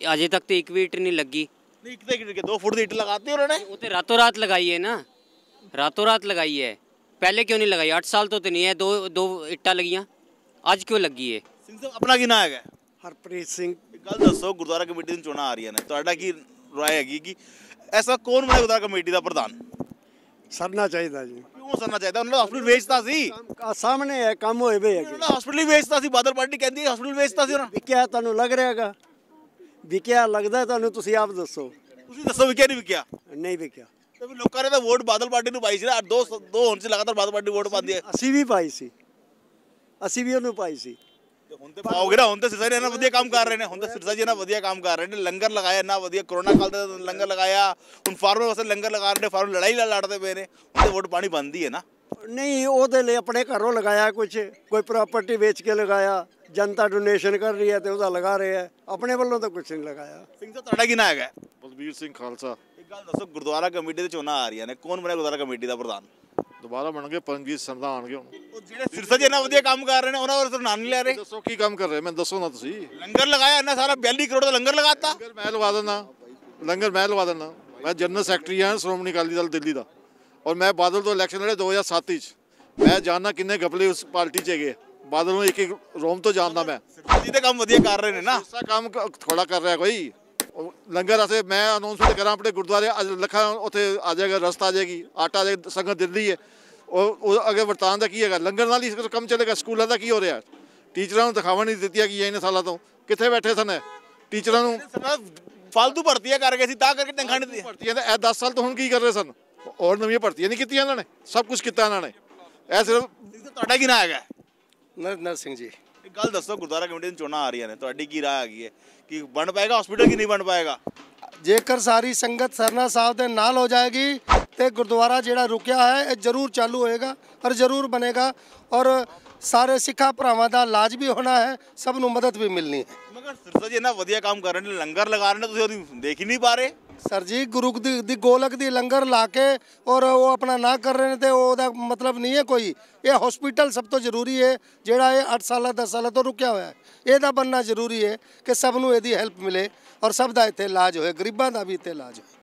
अजे तक तो एक भी ईट नहीं लगी। नहीं, कितने 2 फुट की ईट लगाती है उन्होंने, वो तो रातों रात लगाई है ना, रातों रात लगाई है। पहले क्यों नहीं लगाई? 8 साल तो नहीं है, दो इट्टा लगियाँ, आज क्यों लगी है? सिंह साहब अपना की ना है हरप्रीत सिंह। गल दसो गुरुद्वारा कमेटी दी चोणां आ रही ने, तुहाडा की राय हैगी कि ऐसा कौन बने गुरुद्वारा कमेटी का प्रधान? सरना चाहिए जी। क्यों सरना चाहिए? उन्होंने हॉस्पिटल बेचता सी, सामने है काम होए वे है, उन्होंने हॉस्पिटल ही बेचता सी, बादल पार्टी कहती है हॉस्पिटल बेचता सी। उन्होंने विक्या तुहानू लग रहा हैगा? विक्या लगदा है तुहानू? तुसीं आप दसो, ਤੁਸੀਂ ਦੱਸੋ ਵਿਕਿਆ ਨਹੀਂ ਵਿਕਿਆ? नहीं विक्या। ਤੇ ਵੀ ਲੋਕਾਂ ਨੇ ਤਾਂ ਵੋਟ ਬਾਦਲ ਪਾਰਟੀ ਨੂੰ ਪਾਈ ਸੀ ਨਾ, ਦੋ ਹੁਣ ਸੇ ਲਗਾਤਾਰ ਬਾਦਲ ਪਾਰਟੀ ਵੋਟ ਪਾਉਂਦੀ ਹੈ। ਅਸੀਂ ਵੀ ਪਾਈ ਸੀ, ਅਸੀਂ ਵੀ ਉਹਨੂੰ ਪਾਈ ਸੀ। ਹੁਣ ਤੇ ਪਾਓਗੇ ਨਾ, ਹੁਣ ਤੇ ਸਿਰਸਾ ਜੀ ਇੰਨਾ ਵਧੀਆ ਕੰਮ ਕਰ ਰਹੇ ਨੇ, ਹੁਣ ਤੇ ਸਿਰਸਾ ਜੀ ਇੰਨਾ ਵਧੀਆ ਕੰਮ ਕਰ ਰਹੇ ਨੇ, ਲੰਗਰ ਲਗਾਇਆ ਇੰਨਾ ਵਧੀਆ, ਕਰੋਨਾ ਕਾਲ ਦਾ ਲੰਗਰ ਲਗਾਇਆ, ਹੁਣ ਫਾਰਮਰ ਵਾਸਤੇ ਲੰਗਰ ਲਗਾ ਰਹੇ ਨੇ, ਫਾਰਮਰ ਲੜਾਈ ਲੜਦੇ ਪਏ ਨੇ, ਹੁਣ ਤੇ ਵੋਟ ਪਾਣੀ ਬੰਦੀ ਹੈ ਨਾ। नहीं ਉਹਦੇ ਲਈ ਆਪਣੇ ਘਰੋਂ ਲਗਾਇਆ ਕੁਝ, ਕੋਈ ਪ੍ਰਾਪਰਟੀ ਵੇਚ ਕੇ ਲਗਾਇਆ, ਜਨਤਾ ਡੋਨੇਸ਼ਨ ਕਰ ਰਹੀ ਹੈ ਤੇ ਉਹਦਾ ਲਗਾ ਰਹੇ ਹੈ, ਆਪਣੇ ਵੱਲੋਂ ਤਾਂ ਕੁਝ ਨਹੀਂ ਲਗਾਇਆ। ਸਿੰਘ ਸਾਹਿਬ ਤੁਹਾਡਾ ਕੀ ਨਾਂ ਹੈਗਾ? ਬਲਬੀਰ ਸਿੰਘ ਖਾਲਸਾ। ਇੱਕ ਗੱਲ ਦੱਸੋ, ਗੁਰਦੁਆਰਾ ਕਮੇਟੀ ਦੇ ਚੋਣਾਂ ਆ ਰਹੀਆਂ ਨੇ, ਕੌਣ ਬਣਿਆ ਗੁਰਦੁਆਰਾ ਕਮੇਟੀ ਦਾ ਪ੍ਰਧਾਨ? ਦੁਬਾਰਾ ਬਣਨਗੇ ਪਰਮਜੀਤ ਸੰਧਾ ਆਣਗੇ। ਹੁਣ ਉਹ ਜਿਹੜੇ ਸਿਰਸਾ ਜੀ ਇੰਨਾ ਵਧੀਆ ਕੰਮ ਕਰ ਰਹੇ ਨੇ ਉਹਨਾਂ ਵੱਲ ਨਾਂ ਨਹੀਂ ਲੈ ਰਹੇ। ਦੱਸੋ ਕੀ ਕੰਮ ਕਰ ਰਹੇ, ਮੈਨੂੰ ਦੱਸੋ ਨਾ ਤੁਸੀਂ। ਲੰਗਰ ਲਗਾਇਆ ਇੰਨਾ ਸਾਰਾ, 42 ਕਰੋੜ ਦਾ ਲੰਗਰ ਲਗਾਤਾ। ਲੰਗਰ ਮੈਂ ਲਵਾ ਦਿੰਦਾ, ਮੈਂ ਜਨਰਲ ਸੈਕਟਰੀ ਹਾਂ ਸ਼੍ਰੋਮਣੀ ਅਕਾਲੀ ਦਲ ਦਿੱਲੀ ਦਾ, ਔਰ ਮੈਂ ਬਾਦਲ ਤੋਂ ਇਲੈਕਸ਼ਨ ਲੜੇ 2007 ਵਿੱਚ। ਮੈਂ ਜਾਣਦਾ ਕਿੰਨੇ ਗਪਲੇ ਉਸ ਪਾਰਟੀ 'ਚ ਹੈਗੇ, ਬਾਦਲ ਨੂੰ ਇੱਕ ਰੋਮ ਤੋਂ ਜਾਣਦਾ ਮੈਂ। ਸਿਰਸਾ ਜੀ ਤੇ ਕੰਮ ਵਧੀਆ ਕਰ ਰਹੇ ਨੇ ਨਾ, ਐਸਾ ਕੰਮ ਥੋੜਾ ਕਰ ਰਿਹਾ ਕੋਈ। ਲੰਗਰ ਵਾਸਤੇ ਮੈਂ ਅਨਾਉਂਸਮੈਂਟ ਕਰਾਂ ਆਪਣੇ ਗੁਰਦੁਆਰੇ, ਅੱਜ ਲੱਖਾਂ ਉੱਥੇ ਆ ਜਾਏਗਾ, ਰਸਤਾ ਆ ਜਾਏਗੀ, ਆਟਾ ਆ ਜਾਏਗਾ, ਸੰਗਤ ਦਿੱਲੀ ਹੈ। ਉਹ ਅੱਗੇ ਵਰਤਾਨ ਦਾ ਕੀ ਹੈਗਾ? ਲੰਗਰ ਨਾਲ ਹੀ ਕੰਮ ਚੱਲੇਗਾ। ਸਕੂਲਾਂ ਦਾ ਕੀ ਹੋ ਰਿਹਾ? ਟੀਚਰਾਂ ਨੂੰ ਦਿਖਾਵਾ ਨਹੀਂ ਦਿੱਤੀਆਂ ਕਿ ਇਹਨਾਂ ਸਾਲਾਂ ਤੋਂ ਕਿੱਥੇ ਬੈਠੇ ਸਨ ਟੀਚਰਾਂ ਨੂੰ। ਫਾਲਤੂ ਭਰਤੀਆਂ ਕਰ ਗਏ ਸੀ ਤਾਂ ਕਰਕੇ ਤਨਖਾਹ ਨਹੀਂ ਦਿੱਤੀ ਭਰਤੀਆਂ। ਇਹ 10 ਸਾਲ ਤੋਂ ਹੁਣ ਕੀ ਕਰ ਰਹੇ ਸਨ? ਹੋਰ ਨਵੀਆਂ ਭਰਤੀਆਂ ਨਹੀਂ ਕੀਤੀਆਂ ਇਹਨਾਂ ਨੇ, ਸਭ ਕੁਝ ਕੀਤਾ ਇਹਨਾਂ ਨੇ। ਇਹ ਸਿਰਫ ਤੁਹਾਡਾ ਕੀ ਨਾਂ ਹੈਗਾ? ਨਰਿੰਦਰ ਸਿੰਘ ਜੀ। ਇੱਕ ਗੱਲ ਦੱਸੋ, ਗੁਰਦੁਆਰਾ ਕਮੇਟੀ ਦੀਆਂ ਚੋਣਾਂ ਆ ਰਹੀਆਂ ਨੇ, ਤੁਹਾਡੀ ਕੀ ਰਾਏ ਹੈਗੀ ਹੈ ਕਿ ਬਣ ਪਾਏਗਾ ਹਸਪੀਟਲ ਕਿ ਨਹੀਂ ਬਣ ਪਾਏਗਾ? ਜੇਕਰ ਸਾਰੀ ਸੰਗਤ ਸਰਨਾ ਸਾਹਿਬ ਦੇ ਨਾਲ ਹੋ ਜਾਏਗੀ ਤੇ ਗੁਰਦੁਆਰਾ ਜਿਹੜਾ ਰੁਕਿਆ ਹੈ ਇਹ ਜ਼ਰੂਰ ਚਾਲੂ ਹੋਏਗਾ ਔਰ ਜ਼ਰੂਰ ਬਣੇਗਾ, ਔਰ ਸਾਰੇ ਸਿੱਖਾਂ ਭਰਾਵਾਂ ਦਾ ਇਲਾਜ ਵੀ ਹੋਣਾ ਹੈ, ਸਭ ਨੂੰ ਮਦਦ ਵੀ ਮਿਲਣੀ ਹੈ। ਮਗਰ ਸਿਰਸਾ ਜੀ ਇੰਨਾ ਵਧੀਆ ਕੰਮ ਕਰ ਰਹੇ ਨੇ, ਲੰਗਰ ਲਗਾ ਰਹੇ ਨੇ, ਤੁਸੀਂ ਉਹਦੀ ਦੇਖ ਹੀ ਨਹੀਂ ਪਾ ਰਹੇ। ਸਰ ਜੀ ਗੁਰੂ ਦੀ ਗੋਲਕ ਦੀ ਲੰਗਰ ਲਾ ਕੇ ਔਰ ਉਹ ਆਪਣਾ ਨਾ ਕਰ ਰਹੇ ਨੇ ਤੇ ਉਹਦਾ ਮਤਲਬ ਨਹੀਂ ਹੈ ਕੋਈ। ਇਹ ਹਸਪੀਟਲ ਸਭ ਤੋਂ ਜ਼ਰੂਰੀ ਹੈ, ਜਿਹੜਾ ਇਹ 8 ਸਾਲਾਂ 10 ਸਾਲਾਂ ਤੋਂ ਰੁਕਿਆ ਹੋਇਆ ਹੈ। ਇਹਦਾ ਬਣਨਾ ਜ਼ਰੂਰੀ ਹੈ ਕਿ ਸਭ ਨੂੰ ਇਹਦੀ ਹੈਲਪ ਮਿਲੇ ਔਰ ਸਭ ਦਾ ਇੱਥੇ ਇਲਾਜ ਹੋਏ, ਗਰੀਬਾਂ ਦਾ ਵੀ ਇੱਥੇ ਇਲਾਜ ਹੋਏ।